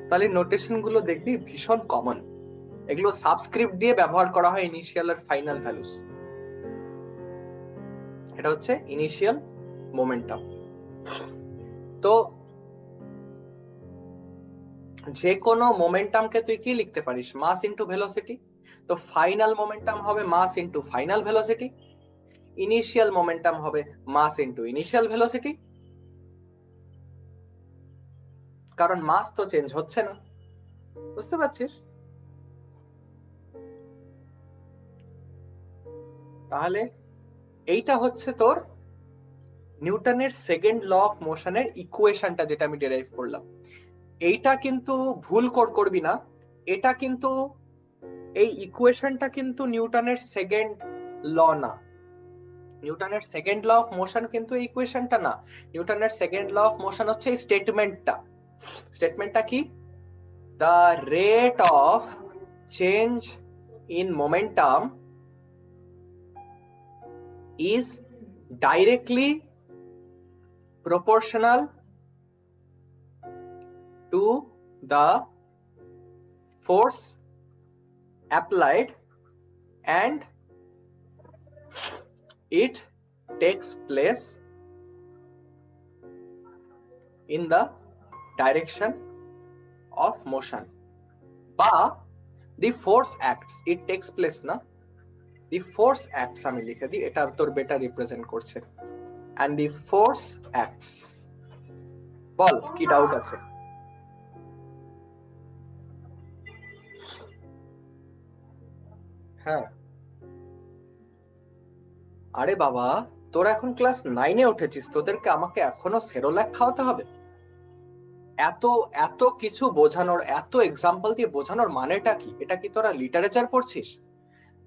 তাহলে নোটেশন গুলো দেখবি ভীষণ কমন। এগুলো সাবস্ক্রিপ্ট দিয়ে ব্যবহার করা হয় ইনিশিয়াল আর ফাইনাল ভ্যালুস। এটা হচ্ছে ইনিশিয়াল মোমেন্টাম। তো যে কোনো মোমেন্টামকে তুই কি লিখতে পারিস, মাস ইনটু ভেলোসিটি। তো ফাইনাল মোমেন্টাম হবে mass into final velocity, initial momentum হবে মাস ইনটু ইনিশিয়াল ভেলোসিটি, কারণ মাস তো চেঞ্জ হচ্ছে না। বুঝতে পারছিস? তাহলে এইটা হচ্ছে তোর নিউটনের সেকেন্ড ল অফ মোশনের ইকুয়েশনটা, যেটা আমি ডেরাইভ করলাম। এইটা কিন্তু ভুল করবি না, এটা কিন্তু, এই ইকুয়েশনটা কিন্তু নিউটনের সেকেন্ড ল না। নিউটনের সেকেন্ড ল অফ মোশন কিন্তু এই ইকুয়েশনটা না। নিউটনের সেকেন্ড ল অফ মোশন হচ্ছে এই স্টেটমেন্টটা। স্টেটমেন্টটা কি? The rate of change in momentum is directly proportional to the force applied and it takes place in the direction of motion, বা the force acts, it takes place না, the force acts আমি লিখে দিই, এটা তোর better represent করছে, and the force acts। বল কি doubt আছে? হ্যাঁ, আরে বাবা, তোরা এখন ক্লাস 9-এ উঠেছিস, তোদেরকে আমাকে এখনো সেরোল্যাক খাওয়াতে হবে? এত এত কিছু বোঝানোর, এত এক্সাম্পল দিয়ে বোঝানোর মানেটা কি? এটা কি তোরা লিটারেচার পড়ছিস?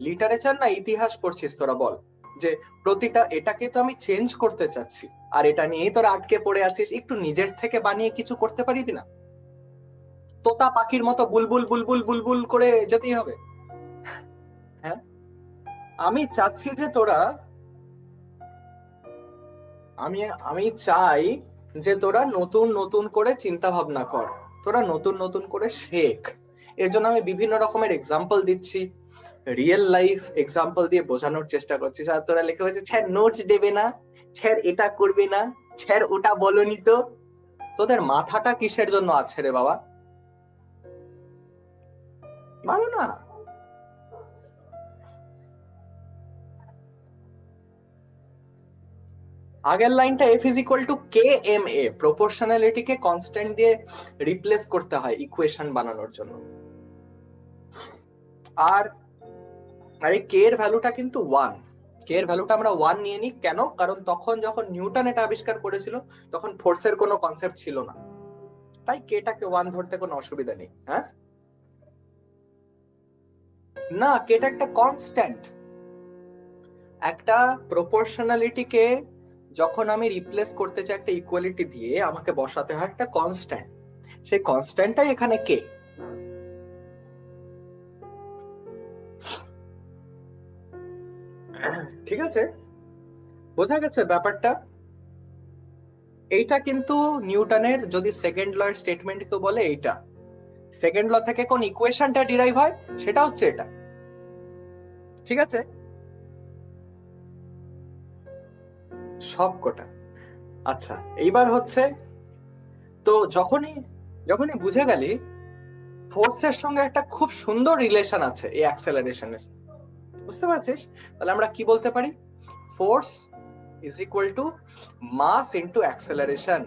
লিটারেচার না ইতিহাস পড়ছিস তোরা? বল, যে প্রতিটা, এটাকে তো আমি চেঞ্জ করতে চাচ্ছি, আর এটা নিয়েই তোরা আটকে পড়ে আছিস। একটু নিজের থেকে বানিয়ে কিছু করতে পারিবি না? তোতা পাখির মতো বুলবুল বুলবুল বুলবুল করে যেতেই হবে? হ্যাঁ, আমি চাচ্ছি যে তোরা আমি চাই যে তোরা নতুন নতুন করে চিন্তা ভাবনা কর, তোরা নতুন নতুন করে শেখ। এর জন্য আমি বিভিন্ন রকমের এক্সাম্পল দিচ্ছি, রিয়েল লাইফ এক্সাম্পল দিয়ে বোঝানোর চেষ্টা করছি। আর তোরা লিখে হয়েছে স্যার নোটস দেবে না, স্যার এটা করবে না, স্যার ওটা বলনি। তো তোদের মাথাটা কিসের জন্য আছে রে বাবা? মানো না। আগের লাইনটা f is equal to kma, প্রপোর্শনালিটিকে কনস্ট্যান্ট দিয়ে রিপ্লেস করতে হয় ইকুয়েশন বানানোর জন্য। আর এই k এর ভ্যালুটা কিন্তু 1, k এর ভ্যালুটা আমরা 1 নিয়ে নিই। কেন? কারণ তখন যখন নিউটন এটা আবিষ্কার করেছিল তখন ফোর্সের কোনো কনসেপ্ট ছিল না, তাই k টাকে 1 ধরতে কোনো অসুবিধা নেই। হ্যাঁ না, k টা একটা কনস্ট্যান্ট। একটা প্রপোর্শনালিটিকে যখন আমি রিপ্লেস করতে চাই একটা ইকুয়ালিটি দিয়ে, আমাকে বসাতে হয় একটা কনস্ট্যান্ট, সেই কনস্ট্যান্টটাই এখানে কে। ঠিক আছে, বোঝা গেছে ব্যাপারটা? এইটা কিন্তু নিউটনের যদি সেকেন্ড ল এর স্টেটমেন্ট কেউ বলে, এইটা সেকেন্ড ল থেকে কোন ইকুয়েশনটা ডিরাইভ হয় সেটা হচ্ছে এটা। ঠিক আছে, সবকটা। আচ্ছা, এইবার হচ্ছে, তো যখনই বুঝে গেলি ফোর্সের সঙ্গে একটা খুব সুন্দর রিলেশন আছে এই অ্যাক্সেলারেশনের, বুঝতে পারছিস? তাহলে আমরা কি বলতে পারি? Force is equal to mass into acceleration.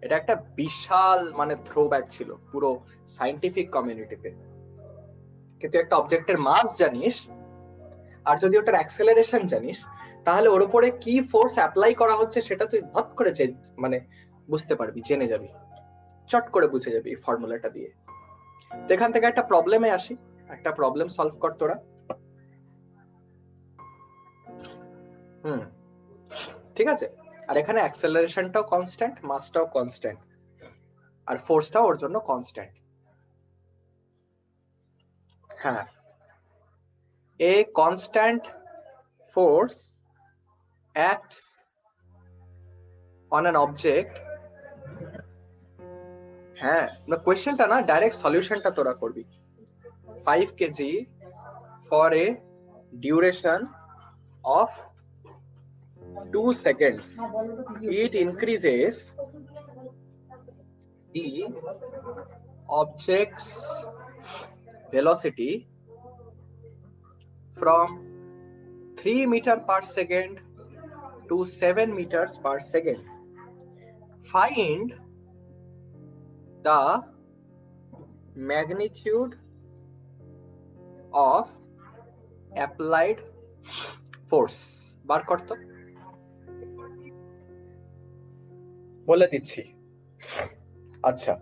এটা একটা বিশাল মানে থ্রোব্যাক ছিল পুরো সায়েন্টিফিক কমিউনিটিতে। কিন্তু একটা অবজেক্টের মাস জানিস আর যদি ওটার অ্যাক্সেলারেশন জানিস, তাহলে ওর উপরে কি ফোর্স অ্যাপ্লাই করা হচ্ছে সেটা তুই হট করে মানে বুঝতে পারবি, জেনে যাবি, চট করে বুঝে যাবি এই ফর্মুলাটা দিয়ে। তো এখান থেকে একটা প্রবলেমে আসি, একটা প্রবলেম সলভ কর তোরা। ঠিক আছে, আর এখানে অ্যাক্সেলারেশনটাও কনস্ট্যান্ট, মাসটাও কনস্ট্যান্ট, আর ফোর্সটাও ওর জন্য কনস্ট্যান্ট। হ্যাঁ, a constant force acts on an object। হ্যাঁ, না কোশ্চেনটা না, ডাইরেক্ট সলিউশনটা তোরা করবি। 5 kg for a duration of 2 seconds, it increases the object's velocity from 3 meter per second to 7 meters per second. Find the magnitude of applied force। বার কর তো, বলে দিচ্ছি। আচ্ছা,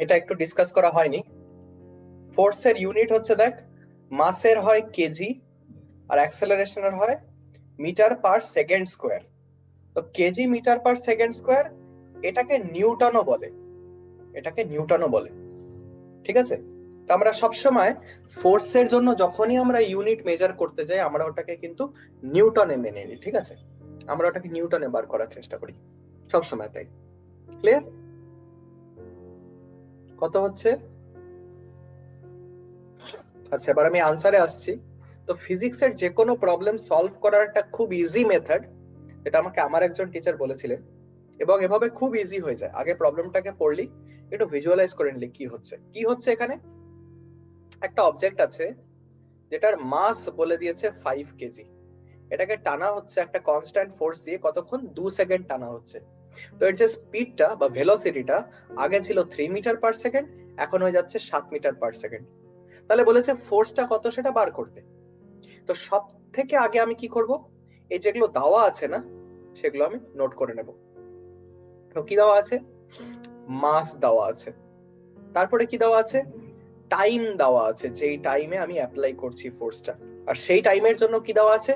এটা একটু ডিসকাস করা হয়নি। ফোর্সের ইউনিট হচ্ছে, দেখ, মাসের হয় কেজি আর অ্যাক্সেলারেশনের হয় মিটার পার সেকেন্ড স্কোয়ার। তো kg metre per second square, এটাকে নিউটনও বলে, এটাকে নিউটনও বলে। ঠিক আছে, তো আমরা সবসময় ফোর্সের জন্য যখনই আমরা ইউনিট মেজার করতে যাই, আমরা ওটাকে কিন্তু নিউটনে মেনে নিই। ঠিক আছে, আমরা ওটাকে নিউটনে বার করার চেষ্টা করি সবসময়, তাই। ক্লিয়ার? কত হচ্ছে? আচ্ছা, এবার আমি আনসারে আসছি। তো ফিজিক্সের যে কোনো প্রবলেম সলভ করার একটা খুব ইজি মেথড, এটা আমাকে আমার একজন টিচার বলেছিলেন, এবং এভাবে খুব ইজি হয়ে যায়। আগে প্রবলেমটাকে পড়লি, একটু ভিজুয়ালাইজ করে নিলি কি হচ্ছে। এখানে একটা অবজেক্ট আছে যেটার মাস বলে দিয়েছে 5 কেজি, এটাকে টানা হচ্ছে একটা কনস্ট্যান্ট ফোর্স দিয়ে, কতক্ষণ? 2 সেকেন্ড টানা হচ্ছে। তো এর যে স্পিডটা বা ভেলোসিটিটা আগে ছিল 3 মিটার পার সেকেন্ড, এখন হয়ে যাচ্ছে 7 মিটার পার সেকেন্ড। তাহলে বলেছে ফোর্সটা কত সেটা বার করতে। তো সব থেকে আগে আমি কি করব? এই যেগুলো দেওয়া আছে না, সেগুলো আমি নোট করে নেব। তো কি দেওয়া আছে? মাস দেওয়া আছে, তারপরে কি দেওয়া আছে? টাইম দেওয়া আছে, যেই টাইমে আমি অ্যাপ্লাই করছি ফোর্সটা। আর সেই টাইমের জন্য কি দেওয়া আছে?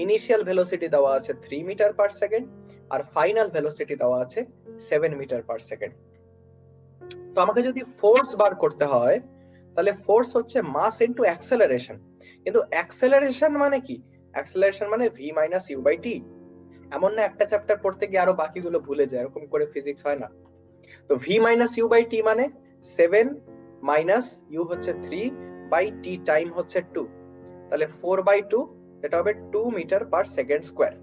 ইনিশিয়াল ভেলোসিটি দেওয়া আছে 3 মিটার পার সেকেন্ড, আর ফাইনাল ভেলোসিটি দেওয়া আছে 7 মিটার পার সেকেন্ড। তো আমাকে যদি ফোর্স বার করতে হয়, তাহলে ফোর্স হচ্ছে মাস ইনটু অ্যাক্সেলারেশন। কিন্তু অ্যাক্সেলারেশন মানে কি? অ্যাক্সেলারেশন মানে v মাইনাস ইউ বাই টি। এমন না একটা চ্যাপ্টার পড়তে গিয়ে আরো বাকিগুলো ভুলে যায়, এরকম করে ফিজিক্স হয় না। তো v মাইনাস ইউ বাই টি মানে 7 মাইনাস ইউ হচ্ছে 3 বাই টি টাইম হচ্ছে 2, তাহলে 4/2, যেটা হবে 2 মিটার পার সেকেন্ড স্কয়ার।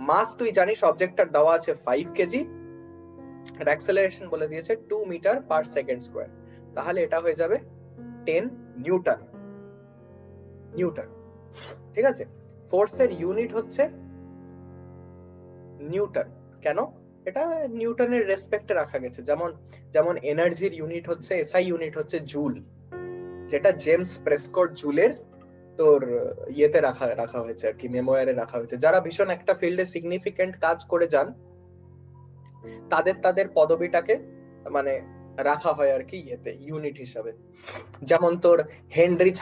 মাস তুই জানিস অবজেক্টটার দেওয়া আছে 5 কেজি, আর অ্যাক্সেলারেশন বলে দিয়েছে 2 মিটার পার সেকেন্ড স্কয়ার, তাহলে এটা হয়ে যাবে 10 নিউটন। নিউটন, ঠিক আছে। ফোর্সের ইউনিট হচ্ছে নিউটন। কেন? এটা নিউটনের রেসপেক্টে রাখা গেছে। যেমন যেমন এনার্জির ইউনিট হচ্ছে এসআই ইউনিট হচ্ছে জুল, যেটা জেমস প্রেসকট জুলের তোর ইয়েতে রাখা হয়েছে আর কি, মেমোয়ারে রাখা হয়েছে। যারা ভীষণ একটা ফিল্ডে সিগনিফিকেন্ট কাজ করে যান তাদের পদবিটাকে মানে রাখা হয় আর কি ইয়েতে, ইউনিট হিসাবে। যেমন তোর হেনরিচ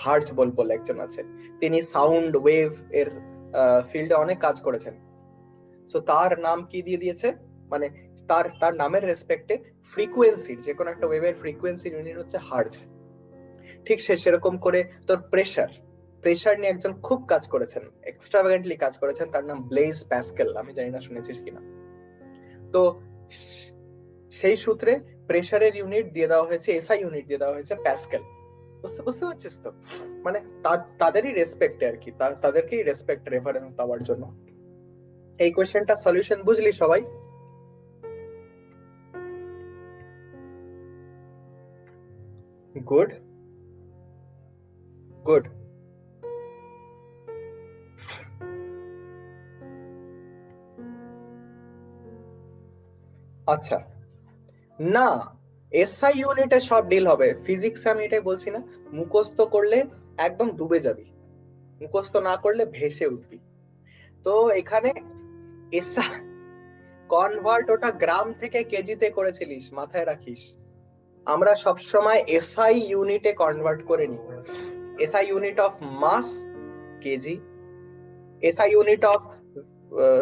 হার্টজবল বলে একজন আছে, তিনি সাউন্ড ওয়েভ এর ফিল্ডে অনেক কাজ করেছেন। সো তার নাম কি দিয়ে দিয়েছে, মানে তার নামের রেসপেক্টে ফ্রিকোয়েন্সির, যে কোনো একটা ওয়েভের ফ্রিকোয়েন্সির ইউনিট হচ্ছে হার্টজ। ঠিক সেরকম করে তোর প্রেসার নিয়ে একজন খুব কাজ করেছেন, এক্সট্রাভাগেন্টলি কাজ করেছেন, তার নাম ব্লেজ প্যাসকেল। আমি জানি না শুনেছিস কিনা। তো সেই সূত্রে প্রেসারের ইউনিট দিয়ে দেওয়া হয়েছে, এসআই ইউনিট দিয়ে দেওয়া হয়েছে প্যাসকেল। বুঝতে পারছিস তো? মানে তাদেরই রেসপেক্টে আর কি, তাদেরকেই রেসপেক্ট রেফারেন্স দেওয়ার জন্য। এই কোশ্চেনটা সলিউশন বুঝলি সবাই? Good good. আচ্ছা, না এসআই ইউনিটে সব ডিল হবে। ফিজিক্সে আমি এটাই বলছি না, মুখস্থ করলে একদম ডুবে যাবি, মুখস্থ না করলে ভেসে উঠবি। তো এখানে এসআই কনভার্ট ওটা গ্রাম থেকে কেজিতে করেছিলিস, মাথায় রাখিস। আমরা সব সময় এসআই ইউনিটে কনভার্ট করে নিই। SI unit of mass KG, SI unit of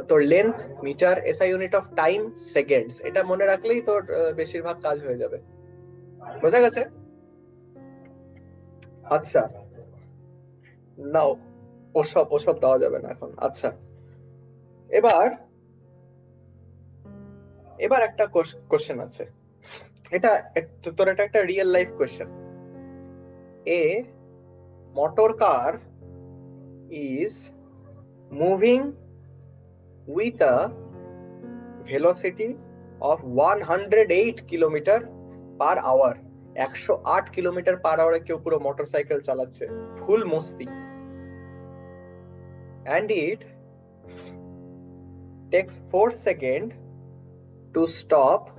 তোর length metre, SI unit of time seconds. এটা মনে রাখলেই তোর বেশিরভাগ কাজ হয়ে যাবে। বোঝা গেছে? আচ্ছা, নাও ওসব দেওয়া যাবে না এখন। আচ্ছা, এবার একটা কোশ্চেন আছে, এটা তোর এটা একটা real life question. A motor car is moving with a velocity of 108 kilometre per hour. 108 kilometre per আওয়ারে কেউ পুরো মোটরসাইকেল চালাচ্ছে, ফুল মস্তি। and it takes 4 seconds to stop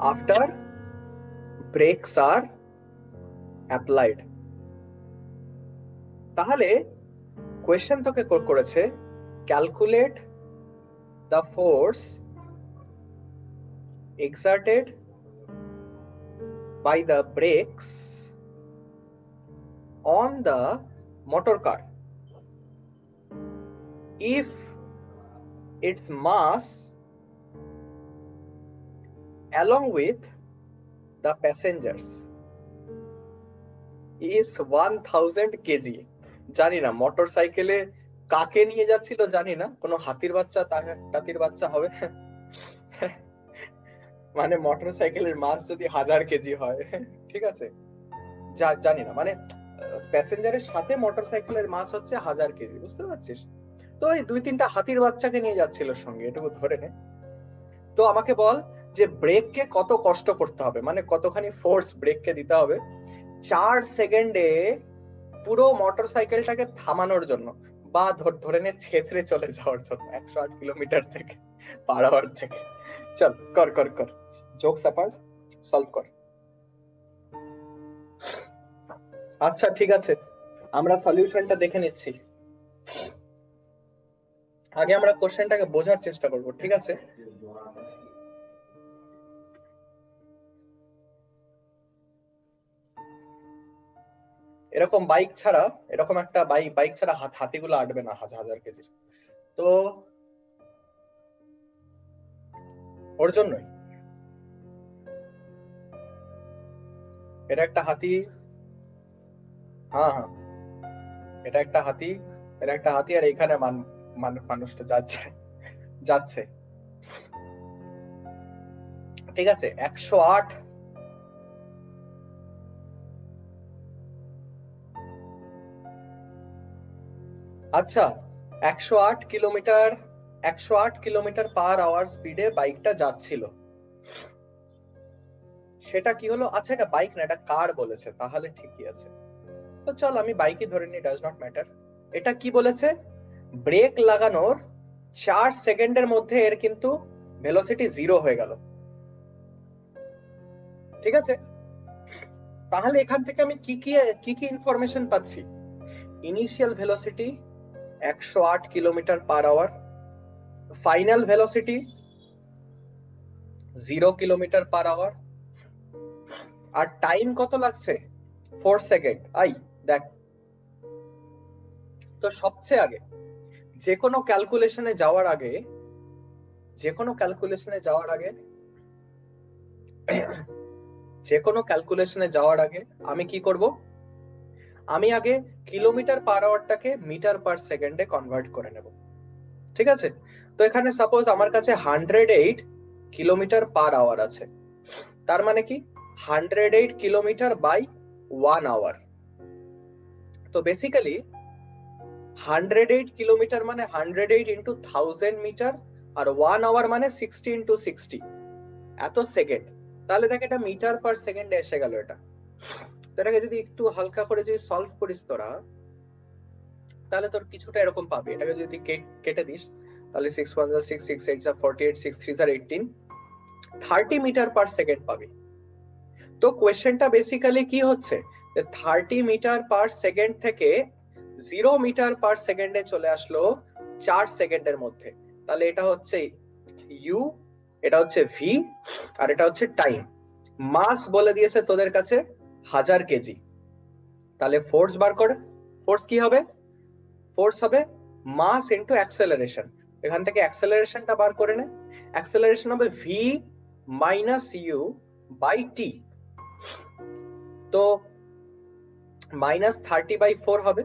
after brakes are applied. তাহলে কোয়েশ্চেন তোকে করেছে calculate the force exerted by the brakes on the motor car if its mass along with the passengers is 1000 kg. জানি না motor সাইকেলে কাকে নিয়ে যাচ্ছিল, জানি না, কোনো হাতির বাচ্চা হবে। মানে মোটর সাইকেলের মাস যদি 1000 কেজি হয়, ঠিক আছে, জানি না, মানে প্যাসেঞ্জারের সাথে মোটর সাইকেলের মাস হচ্ছে 1000 কেজি, বুঝতে পারছিস? তো এই 2-3টা হাতির বাচ্চাকে নিয়ে যাচ্ছিল সঙ্গে, এটুকু ধরে নে। তো আমাকে বল যে ব্রেককে কত কষ্ট করতে হবে, মানে কতখানি ফোর্স ব্রেককে দিতে হবে 4 সেকেন্ডে পুরো মোটর সাইকেলটাকে থামানোর জন্য, বা ধরে নে ছেঁচড়ে চলে যাওয়ার জন্য 108 কিলোমিটার থেকে পার আওয়ার থেকে। চল কর জোকস অ্যাপার্ট, সলভ কর। আচ্ছা ঠিক আছে, আমরা সলিউশনটা দেখে নিচ্ছি। আগে আমরা কোশ্চেনটাকে বোঝার চেষ্টা করব, ঠিক আছে? এরকম বাইক ছাড়া, এরকম একটা বাইক ছাড়া হাতিগুলো আটবে না 1000 কেজি। তো ওর জন্যই এটা একটা হাতি। হ্যাঁ, এটা একটা হাতি, আর এখানে মানুষটা যাচ্ছে যাচ্ছে ঠিক আছে 108 আচ্ছা 108 কিলোমিটার পার আওয়ার স্পিডে বাইকটা যাচ্ছিল, সেটা কি হলো? আচ্ছা এটা বাইক না, এটা কার বলেছে, তাহলে ঠিকই আছে। তো চল আমি বাইকই ধরে নিই, ডাজ নট ম্যাটার। এটা কি বলেছে? ব্রেক লাগানোর 4 সেকেন্ডের মধ্যে এর কিন্তু ভেলোসিটি 0 হয়ে গেল, ঠিক আছে? তাহলে এখান থেকে আমি কি কি ইনফরমেশন পাচ্ছি? Initial velocity 108 kilometre per hour, final velocity 0 kilometre per hour, আর টাইম কত লাগছে? 4 সেকেন্ড। আই দেখ, তো সবচেয়ে আগে যে কোনো ক্যালকুলেশনে যাওয়ার আগে যে কোনো ক্যালকুলেশনে যাওয়ার আগে আমি কি করব? আমি আগে কিলোমিটার পার আওয়ারটাকে মিটার পার সেকেন্ডে কনভার্ট করে নেব, ঠিক আছে? তো এখানে সাপোজ আমার কাছে 108 কিলোমিটার পার আওয়ার আছে, তার মানে কি 108 কিলোমিটার বাই 1 আওয়ার। তো বেসিক্যালি 108 কিলোমিটার মানে 108 ইন্টু 1000 মিটার, আর 1 আওয়ার মানে 60 ইন্টু 60 এত সেকেন্ড। তাহলে দেখ এটা মিটার পার সেকেন্ডে এসে গেল। এটা তো এটাকে যদি একটু হালকা করে যদি সলভ করিস তোরা, তাহলে তোর কিছুটা এরকম পাবে। এটাকে যদি কেটে দিস তাহলে 6 1 6 6 8 48 6 3 18 30 মিটার পার সেকেন্ড পাবি। তো কোয়েশ্চেনটা বেসিক্যালি কি হচ্ছে, যে 30 মিটার পার সেকেন্ড থেকে 0 মিটার পার সেকেন্ডে চলে আসলো 4 সেকেন্ডের মধ্যে। তাহলে এটা হচ্ছে ইউ, এটা হচ্ছে ভি, আর এটা হচ্ছে টাইম। মাস বলে দিয়েছে তোদের কাছে 1000 কেজি। তাহলে ফোর্স বার করে, ফোর্স কি হবে? ফোর্স হবে মাস ইনটু অ্যাক্সেলারেশন। এখান থেকে অ্যাক্সেলারেশনটা বার করে নে। অ্যাক্সেলারেশন হবে ভি মাইনাস ইউ বাই টি। তো মাইনাস 30/4 হবে,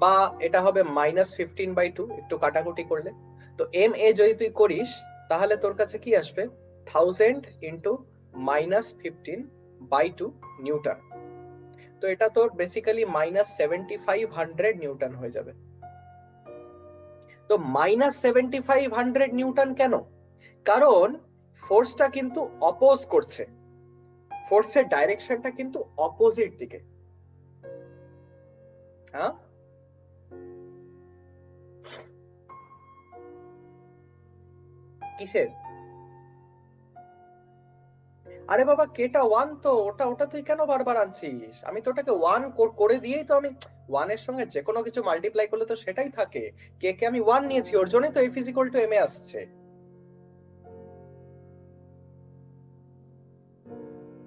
বা এটা হবে মাইনাস 15/2, একটু কাটাকুটি করলে। তো এম এ যদি তুই করিস তাহলে তোর কাছে কি আসবে? 1000 ইন্টু মাইনাস 15/2 নিউটন। তো এটা তোর বেসিক্যালি মাইনাস 7500 নিউটন হয়ে যাবে। তো মাইনাস 7500 নিউটন কেন? কারণ ফোর্সটা কিন্তু অপোজ করছে, ফোর্সের ডাইরেকশনটা কিন্তু অপোজিট দিকে। হ্যাঁ, কিসের? আরে বাবা কেটা 1, তো ওটা তুই কেন বারবার আনছিস? আমি তো ওটাকে 1 করে দিয়েই তো, আমি 1 এর সঙ্গে যে কোনো কিছু মাল্টিপ্লাই করলে তো সেটাই থাকে। কে আমি 1 নিয়েছি, ওর জন্যই তো F is equal to M A আসছে।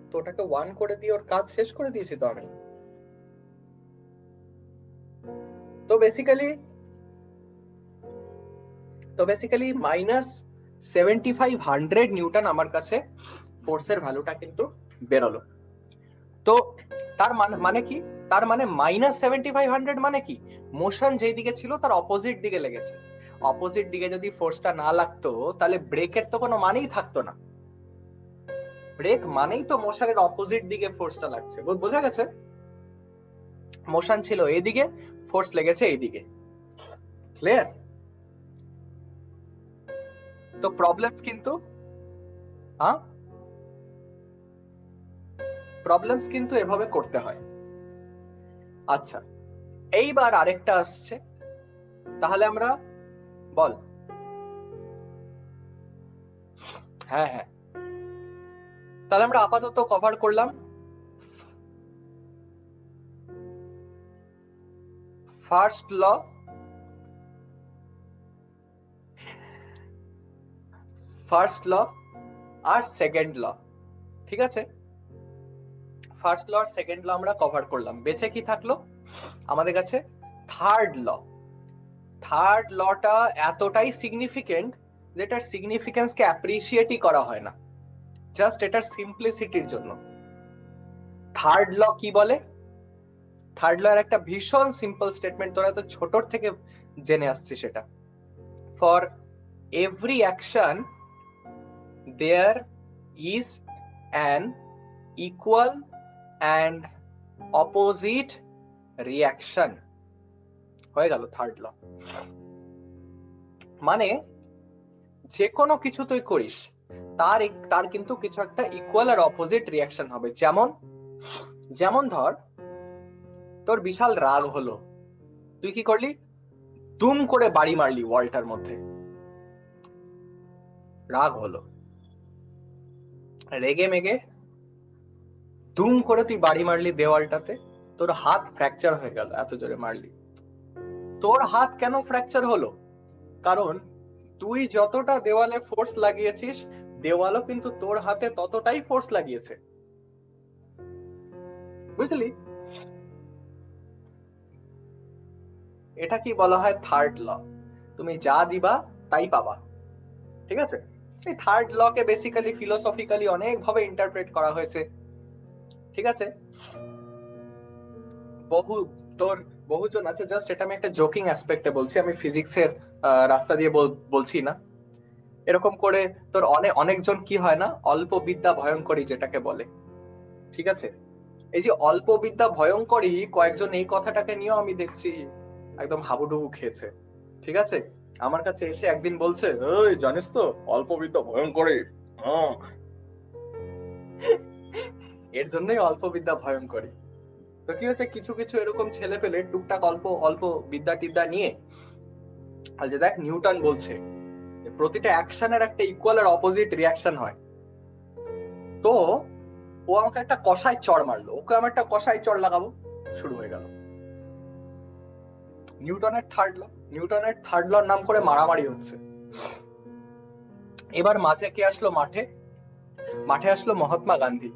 তো ওটাকে 1 করে দিয়ে ওর কাজ শেষ করে দিয়েছি তো আমি। তো বেসিক্যালি মাইনাস 7500 নিউটন আমার কাছে ফোর্সের ভ্যালুটা কিন্তু বেরোলো। তো তার মানে কি? তার মানে মাইনাস 7500 মানে কি? মোশন যেই দিকে ছিল তার অপোজিট দিকে লেগেছে। অপোজিট দিকে যদি ফোর্সটা না লাগতো তাহলে ব্রেকের তো কোনো মানেই থাকতো না। ব্রেক মানেই তো মোশনের অপোজিট দিকে ফোর্সটা লাগছে, বোঝা গেছে? মোশন ছিল এইদিকে, ফোর্স লেগেছে এইদিকে। ক্লিয়ার? তো প্রবলেমস কিন্তু এভাবে করতে হয়। আচ্ছা এইবার আরেকটা আসছে, তাহলে আমরা বল। হ্যাঁ হ্যাঁ, তাহলে আমরা আপাতত কভার করলাম ফার্স্ট ল, আর সেকেন্ড ল, ঠিক আছে? ফার্স্ট ল আর সেকেন্ড ল আমরা কভার করলাম। বেঁচে কি থাকলো আমাদের কাছে? থার্ড ল। থার্ড লটা এতটাই সিগনিফিকেন্ট যে এটার সিগনিফিকেন্সকে অ্যাপ্রিসিয়েটই করা হয় না, জাস্ট এটার সিম্পলিসিটির জন্য। থার্ড ল কি বলে? থার্ড ল এর একটা ভীষণ সিম্পল স্টেটমেন্ট, তোরা তো ছোটর থেকে জেনে আসছিস সেটা। For every action there is an equal and opposite reaction. হয়ে গেল থার্ড ল। মানে যে কোনো কিছু তুই করিস তার কিন্তু কিছু একটা ইকুয়াল আর অপোজিট রিয়াকশন হবে। যেমন ধর তোর বিশাল রাগ হলো, তুই কি করলি? দুম করে বাড়ি মারলি ওয়ালটার মধ্যে। রাগ হলো, রেগে মেগে দুম করে তুই বাড়ি মারলি দেওয়ালটাতে, তোর হাত ফ্র্যাকচার হয়ে গেল, এত জোরে মারলি। তোর হাত কেন ফ্র্যাকচার হলো? কারণ তুই যতটা দেওয়ালে ফোর্স লাগিয়েছিস, দেওয়ালও কিন্তু তোর হাতে ততটাই ফোর্স লাগিয়েছে। বুঝলি? এটা কি বলা হয়? Third law. তুমি যা দিবা তাই পাবা। ঠিক আছে? এই থার্ড ল কে বেসিক্যালি ফিলোসফিক্যালি অনেক ভাবে ইন্টারপ্রেট করা হয়েছে। ঠিক আছে? বহুজন আছে, জাস্ট এটা আমি একটা জোকিং অ্যাসপেক্টে বলছি, আমি ফিজিক্সের রাস্তা দিয়ে বলছি না। এরকম করে তোর অনেকজন কি হয় না, অল্প বিদ্যা ভয়ঙ্করী যেটাকে বলে। ঠিক আছে? এই যে অল্প বিদ্যা ভয়ঙ্করী, কয়েকজন এই কথাটাকে নিয়েও আমি দেখছি একদম হাবুডুবু খেয়েছে। ঠিক আছে? আমার কাছে এসে একদিন বলছে, ওই জানিস তো অল্প বিদ্যা ভয়ঙ্করী। এর জন্যই অল্প বিদ্যা ভয়ঙ্করী। তো কি হচ্ছে, কিছু কিছু এরকম ছেলে পেলে টুকটাক অল্প অল্প বিদ্যা টিদ্যা নিয়ে, যে দেখ নিউটন বলছে প্রতিটা অ্যাকশনের একটা ইকুয়াল আর অপোজিট রিয়াকশন হয়। তো ও আমাকে একটা কষাই চড় মারলো, ওকে আমি একটা কষাই চড় লাগাবো, শুরু হয়ে গেল নিউটনের থার্ড লর নাম করে মারামারি হচ্ছে। এবার মাঝে কে আসলো? মাঠে আসলো মহাত্মা গান্ধী।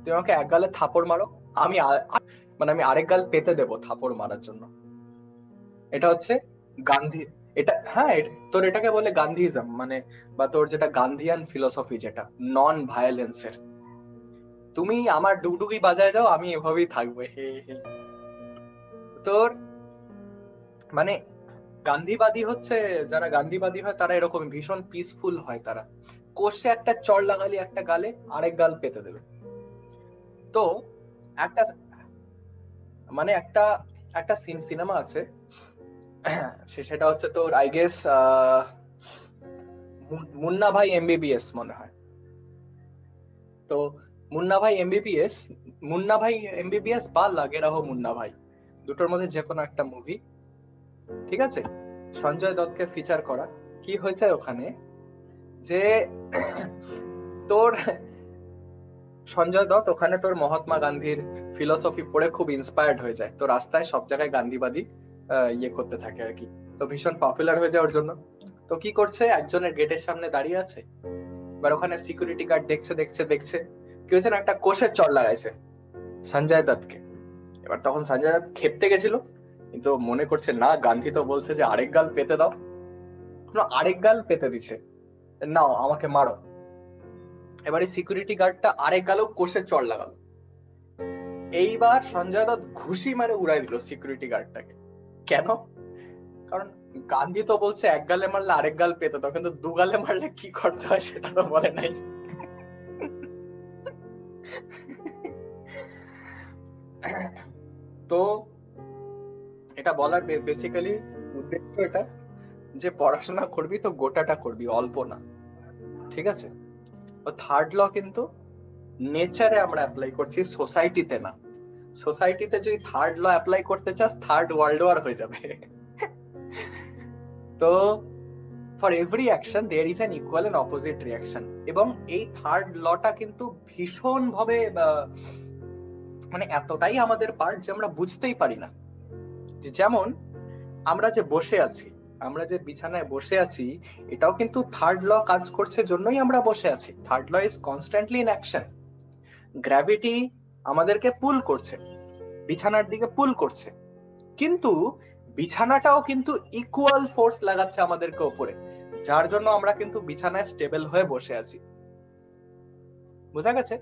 তুমি আমাকে এক গালে থাপড় মারো, আমি আরেক গাল পেতে দেবো থাপড় মারার জন্য। এটা হচ্ছে গান্ধী। এটা হ্যাঁ, তোর এটাকে বলে গান্ধীইজম, মানে বা তোর যেটা গান্ধিয়ান ফিলোসফি, যেটা নন ভায়োলেন্সের। তুমি আমার ডুগডুগি বাজায় যাও, আমি এভাবেই থাকবো। তোর মানে গান্ধীবাদী হচ্ছে, যারা গান্ধীবাদী হয় তারা এরকম ভীষণ পিসফুল হয়। তারা কোষে একটা চড় লাগালি একটা গালে, আরেক গাল পেতে দেবে। তো একটা মানে একটা একটা সিনেমা আছে, সেটা হচ্ছে তোর আই গেস মুন্না ভাই এমবিবিএস মনে হয়। তো মুন্না ভাই এমবিবিএস বা লাগে রাহো মুন্না ভাই, দুটোর মধ্যে যে কোনো একটা মুভি। ঠিক আছে? সঞ্জয় দত্তকে ফিচার করা। কি হয়েছে ওখানে, যে তোর সঞ্জয় দত্ত ওখানে তোর মহাত্মা গান্ধীর ফিলোসফি পড়ে খুব ইন্সপায়ার্ড হয়ে যায়। তো রাস্তায় সব জায়গায় গান্ধীবাদী ইয়ে করতে থাকে আর কি। তো ভীষণ পপুলার হয়ে যায় ওর জন্য। তো কি করছে, একজনের গেটের সামনে দাঁড়িয়ে আছে, এবার ওখানে সিকিউরিটি গার্ড দেখছে কি হয়েছে না, একটা কোষের চড় লাগাইছে সঞ্জয় দত্তকে। এবার তখন সঞ্জয় দত্ত খেপতে গেছিল, কিন্তু মনে করছে না, গান্ধী তো বলছে যে আরেক গাল পেতে দাও, আরেক গাল পেতে দিছে, নাও আমাকে মারো। এবারে সিকিউরিটি গার্ডটা আরেক গালও কোষে চড় লাগালো। এইবার সঞ্জয় দত্ত ঘুষি মারে উড়াই দিল সিকিউরিটি গার্ডটাকে। কেন? কারণ গান্ধী তো বলছে এক গালে মারলে আরেক গাল পেতে দাও, কিন্তু দু গালে মারলে কি করতে হয় সেটা তো বলে নাই। তো এটা বলার বেসিক্যালি উদ্দেশ্য এটা, যে পড়াশোনা করবি তো গোটাটা করবি, অল্প না। ঠিক আছে? তো থার্ড ল কিন্তু নেচারে আমরা অ্যাপ্লাই করছি, সোসাইটিতে না। সোসাইটিতে যদি থার্ড ল অ্যাপ্লাই করতে চাস, থার্ড ওয়ার্ল্ড ওয়ার হয়ে যাবে। তো for every action there is an equal and opposite reaction. এবং এই থার্ড লটা কিন্তু ভীষণ ভাবে মানে এতটাই আমাদের পার্ট যে আমরা বুঝতেই পারি না। যেমন আমরা যে বিছানায় বসে আছি, এটাও কিন্তু থার্ড ল কাজ করছে, জন্যই আমরা বসে আছি। Third law is constantly in action. Gravity আমাদেরকে পুল করছে, বিছানার দিকে পুল করছে, কিন্তু বিছানাটাও কিন্তু ইকুয়াল ফোর্স লাগাচ্ছে আমাদেরকে উপরে, যার জন্য আমরা কিন্তু বিছানায় স্টেবল হয়ে বসে আছি। বোঝা গেছে?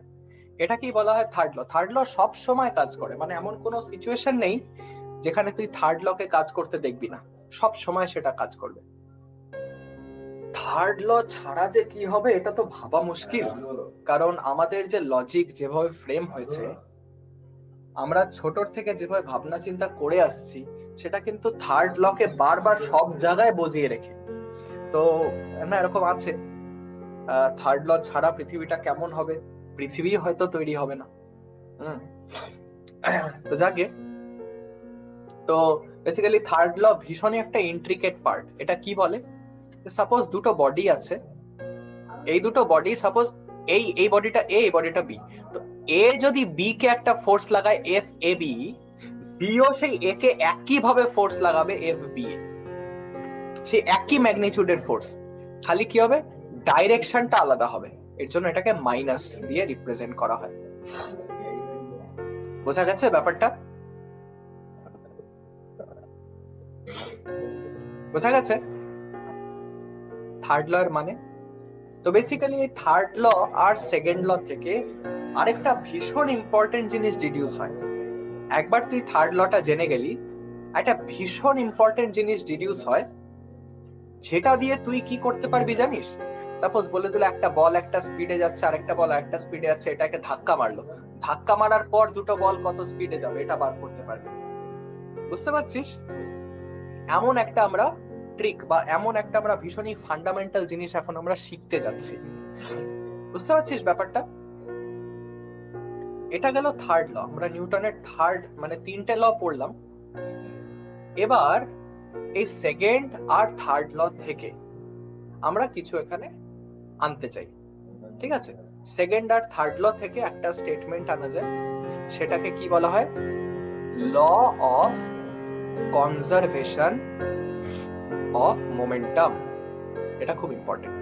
এটাকেই বলা হয় থার্ড ল। থার্ড ল সব সময় কাজ করে, মানে এমন কোনো সিচুয়েশন নেই যেখানে তুই থার্ড লকে কাজ করতে দেখবি না, সব সময় সেটা কাজ করবে। থার্ড ল ছাড়া যে কি হবে এটা তো ভাবা মুশকিল, কারণ আমাদের যে লজিক যেভাবে ফ্রেম হয়েছে, আমরা ছোটর থেকে যেভাবে ভাবনা চিন্তা করে আসছি, সেটা কিন্তু থার্ড লকে বারবার সব জায়গায় বজিয়ে রেখে। তো না, এরকম আছে থার্ড ল ছাড়া পৃথিবীটা কেমন হবে, পৃথিবী হয়তো তৈরি হবে না। তো যাকে, তো বেসিক্যালি থার্ড ল ভীষণই একটা ইন্ট্রিকেট পার্ট। এটা কি বলে, সাপোজ দুটো বডি আছে, এই দুটো বডি সাপোজ এই বডিটা এ, এই বডিটা বি, তো এ যদি বি কে একটা ফোর্স লাগায় এফ এ বি, বিও সেই এ কে একই ভাবে ফোর্স লাগাবে এফ বি এ, সেই একই ম্যাগনিটিউডের ফোর্স, খালি কি হবে ডাইরেকশনটা আলাদা হবে। এর জন্য এটাকে মাইনাস দিয়ে রিপ্রেজেন্ট করা হয়। বোঝা গেছে ব্যাপারটা? বোঝা গেছে থার্ড ল এর মানে? তো বেসিক্যালি এই থার্ড ল আর সেকেন্ড ল থেকে আরেকটা ভীষণ ইম্পর্টেন্ট জিনিস ডিডিউস হয়। একবার তুই থার্ড লটা জেনে গেলি, একটা ভীষণ ইম্পর্টেন্ট জিনিস ডিডিউস হয়, যেটা দিয়ে তুই কি করতে পারবি জানিস? সাপোজ বলে দিল একটা বল একটা স্পিডে যাচ্ছে, আর একটা বল একটা স্পিডে যাচ্ছে, এটাকে ধাক্কা মারলো, ধাক্কা মারার পর দুটো বল কত স্পিডে যাবে এটা বার করতে পারবি। বুঝতে পারছিস? এমন একটা আমরা ট্রিক বা এমন একটা আমরা ভীষণই ফান্ডামেন্টাল জিনিস এখন আমরা শিখতে যাচ্ছি। বুঝতে পারছিস ব্যাপারটা? এটা গেল থার্ড ল। আমরা নিউটনের থার্ড মানে তিনটে ল পড়লাম। এবার এই সেকেন্ড আর থার্ড ল থেকে আমরা কিছু এখানে আনতে চাই, ঠিক আছে? সেকেন্ড আর থার্ড ল থেকে একটা স্টেটমেন্ট আনা যায়, সেটাকে কি বলা হয়? Law of conservation of momentum. এটা খুব ইম্পর্টেন্ট।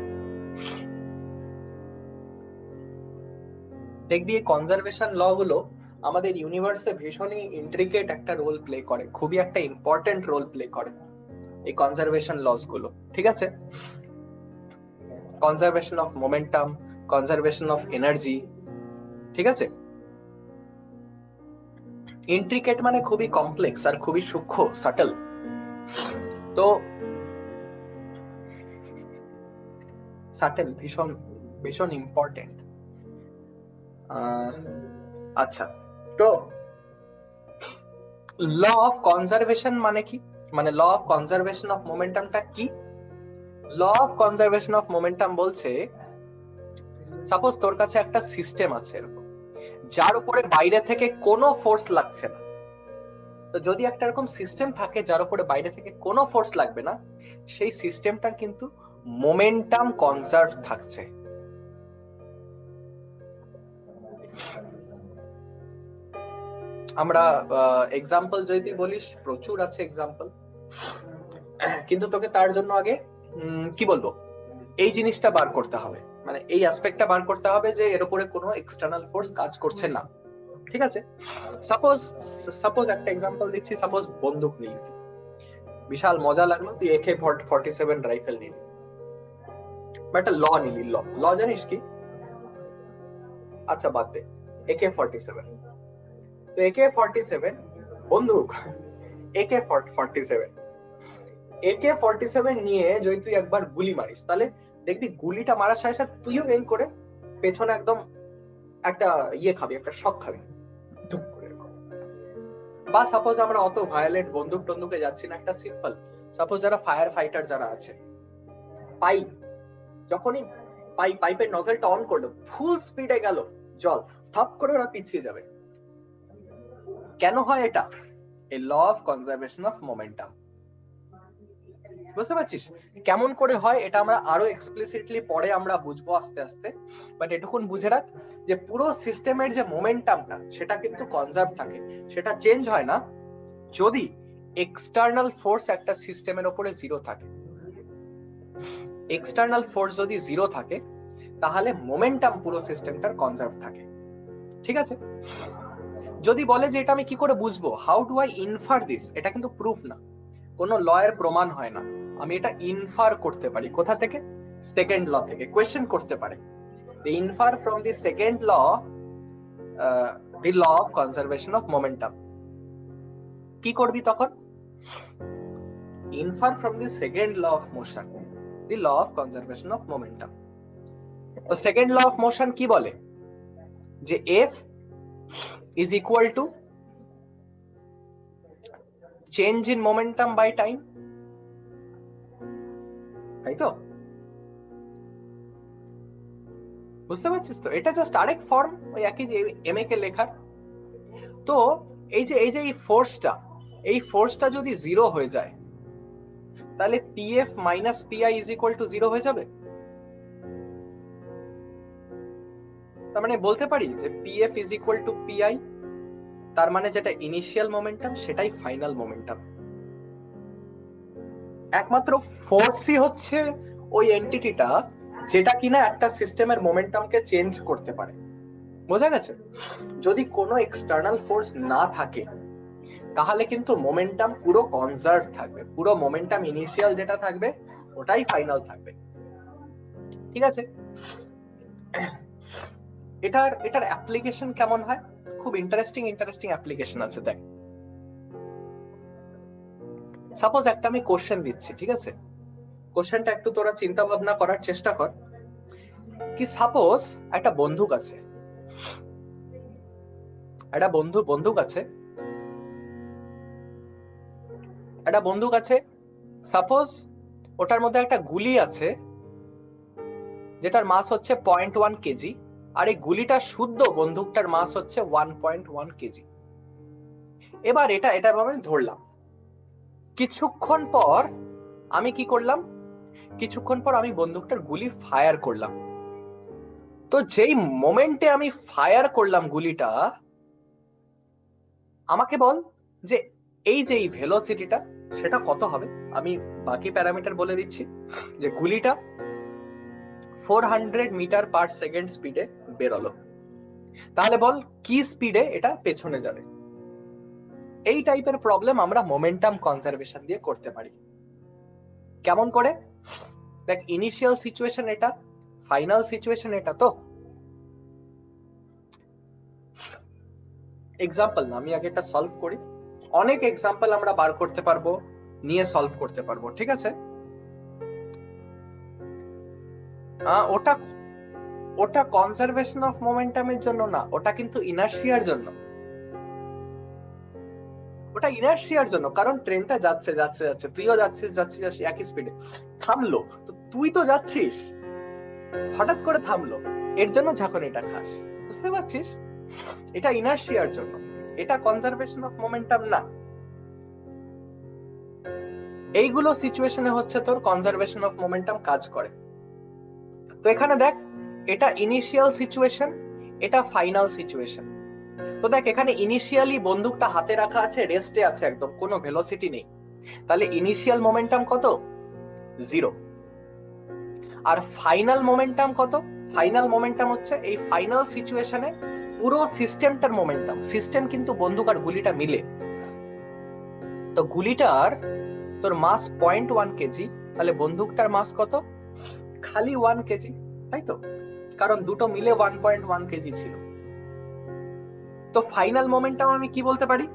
দেখবি এই কনজারভেশন ল গুলো আমাদের ইউনিভার্সে ভীষণই ইন্ট্রিকেট একটা রোল প্লে করে, খুবই একটা ইম্পর্টেন্ট রোল প্লে করে এই কনজারভেশন লস গুলো, ঠিক আছে? Conservation of momentum, conservation of energy, ঠিক আছে? ইন্ট্রিকেট মানে খুবই কমপ্লেক্স আর খুবই সূক্ষ্ম, সাটল। তো সাটেল ভীষণ ভীষণ ইম্পর্টেন্ট। আচ্ছা, তো ল অফ কনজারভেশন মানে কি, মানে ল অফ কনজারভেশন অফ মোমেন্টামটা কি? Law of conservation of momentum বলছে, সাপোজ তোর কাছে একটা সিস্টেম আছে এরকম, যার উপরে বাইরে থেকে কোনো ফোর্স লাগছে না। তো যদি একটা এরকম সিস্টেম থাকে যার উপরে বাইরে থেকে কোনো ফোর্স লাগবে না, সেই সিস্টেমটার কিন্তু মোমেন্টাম কনজার্ভ থাকছে। আমরা এক্সাম্পল যদি বলিস প্রচুর আছে এক্সাম্পল, কিন্তু তোকে তার জন্য আগে কি বলবো, এই জিনিসটা বার করতে হবে, মানে এই অ্যাসপেক্টটা বার করতে হবে যে এর উপরে কোনো এক্সটার্নাল ফোর্স কাজ করছে না, ঠিক আছে? সাপোজ একটা এক্সাম্পল দিচ্ছি, সাপোজ বন্দুক নিলি, বিশাল মজা লাগলো, তুই AK-47 রাইফেল নিলি, বা একটা ল নিলি। ল জানিস কি? আচ্ছা বাদ দে, AK-47, তো AK-47 বন্দুক, AK-47 নিয়ে যদি তুই একবার গুলি মারিস, তাহলে দেখবি গুলিটা মারার সাথে সাথে তুইও বেং করে পেছনে একদম একটা ইয়ে খাবি, একটা শক খাবি। বা সাপোজ আমরা অত ভায়োলেন্ট বন্দুক টন্দুকে যাচ্ছি না, একটা সিম্পল, সাপোজ যারা ফায়ার ফাইটার যারা আছে, পাইপ, যখনই পাইপের নজলটা অন করলো, ফুল স্পিডে গেল জল, থপ করে ওরা পিছিয়ে যাবে। কেন হয় এটা? এই law of conservation of momentum. বুঝতে পারছিস কেমন করে হয়? এটা আমরা আরো এক্সপ্লিসিটলি পরে আমরা বুঝবো আস্তে আস্তে, বাট এটুকুন বুঝে রাখ যে পুরো সিস্টেমের যে মোমেন্টামটা সেটা কিন্তু কনজার্ভ থাকে, সেটা চেঞ্জ হয় না যদি এক্সটার্নাল ফোর্স একটা সিস্টেমের উপরে জিরো থাকে। এক্সটার্নাল ফোর্স যদি জিরো থাকে তাহলে মোমেন্টাম পুরো সিস্টেমটার কনজার্ভ থাকে, ঠিক আছে? যদি বলে যে এটা আমি কি করে বুঝবো, how do I infer this, এটা কিন্তু প্রুফ না, কোনো লয়ের প্রমাণ হয় না, আমি এটা ইনফার করতে পারি। কোথা থেকে? সেকেন্ড ল থেকে। কোয়েশ্চেন করতে পারে, infer from the second law the law of conservation of momentum. কি করবি তখন? Infer from the second law of motion the law of conservation of momentum. তো সেকেন্ড ল অফ মোশন কি বলে? যে F is equal to change in momentum by time, তাই তো? বুঝতে পারছিস তো? এটা জাস্ট আরেক ফর্ম ওই একই যে এম এ কে লেখার। তো এই যে এই ফোর্সটা যদি জিরো হয়ে যায় তাহলে PF minus PI is equal two zero হয়ে যাবে। তার মানে বলতে পারি যে PF is equal two PI, তার মানে যেটা ইনিশিয়াল মোমেন্টাম সেটাই ফাইনাল মোমেন্টাম। একমাত্র ফোর্সই হচ্ছে ওই এন্টিটিটা যেটা কিনা একটা সিস্টেমের মোমেন্টামকে চেঞ্জ করতে পারে। বোঝা গেছে? যদি কোনো এক্সটার্নাল ফোর্স না থাকে তাহলে কিন্তু মোমেন্টাম পুরো কনজার্ভ থাকবে, পুরো মোমেন্টাম ইনিশিয়াল যেটা থাকবে ওটাই ফাইনাল থাকবে। ঠিক আছে? এটার অ্যাপ্লিকেশন কেমন হয়? খুব ইন্টারেস্টিং অ্যাপ্লিকেশন আছে। দেখ, সাপোজ একটা আমি কোশ্চেন দিচ্ছি, ঠিক আছে? কোশ্চেনটা একটু তোরা চিন্তা ভাবনা করার চেষ্টা কর। কি সাপোজ একটা বন্দুক আছে, একটা বন্দুক আছে, সাপোজ ওটার মধ্যে একটা গুলি আছে যেটার মাস হচ্ছে 0.1 কেজি, আর এই গুলিটা শুদ্ধ বন্দুকটার মাস হচ্ছে 1.1 কেজি। এবার এটা ভাবে ধরলাম। কিছুক্ষণ পর আমি কি করলাম? আমি বন্দুকটার গুলি ফায়ার করলাম। তো যেই মোমেন্টে আমি ফায়ার করলাম গুলিটা, আমাকে বল যে এই ভেলোসিটিটা সেটা কত হবে। আমি বাকি প্যারামিটার বলে দিচ্ছি। যে গুলিটা 400 মিটার পার সেকেন্ড স্পিডে বেরোলো, তাহলে বল কি স্পিডে এটা পেছনে যাবে। এই টাইপের প্রবলেম আমরা মোমেন্টাম কনজারভেশন দিয়ে করতে পারি। কেমন করে? দেখ, ইনিশিয়াল সিচুয়েশন এটা, ফাইনাল সিচুয়েশন এটা। তো এক্সাম্পল না, আমি আগে এটা সলভ করি। অনেক এক্সাম্পল আমরা বার করতে পারবো, নিয়ে সলভ করতে পারবো। ঠিক আছে? ওটা কনজারভেশন অফ মোমেন্টামের জন্য না, ওটা কিন্তু ইনার্শিয়ার জন্য। ওটা ইনার্শিয়ার জন্য, কারণ ট্রেনটা যাচ্ছে, তুইও যাচ্ছিস একই স্পিডে। থামলো তো, তুই তো যাচ্ছিস, হঠাৎ করে থামলো, এর জন্য ঝাঁকুনিটা খাস। বুঝতে পারছিস? এটা ইনার্শিয়ার জন্য, এটা কনজারভেশন অফ মোমেন্টাম না। এইগুলো সিচুয়েশনে হচ্ছে তোর কনজারভেশন অফ মোমেন্টাম কাজ করে। তো এখানে দেখ, এটা ইনিশিয়াল সিচুয়েশন, এটা ফাইনাল সিচুয়েশন। তো দেখ, এখানে ইনিশিয়ালি বন্দুকটা হাতে রাখা আছে, রেস্টে আছে, একদম কোনো ভেলোসিটি নেই। তাহলে ইনিশিয়াল মোমেন্টাম কত? 0। আর ফাইনাল মোমেন্টাম কত? ফাইনাল মোমেন্টাম হচ্ছে এই ফাইনাল সিচুয়েশনে পুরো সিস্টেমটার মোমেন্টাম। সিস্টেম কিন্তু বন্দুক আর গুলিটা মিলে। তো গুলিটার তোর মাস 0.1 কেজি, তাহলে বন্দুকটার মাস কত? খালি 1 কেজি, তাই তো? কারণ দুটো মিলে 1.1 কেজি ছিল। তো ফাইনাল মোমেন্টাম আমি কি বলতে পারি?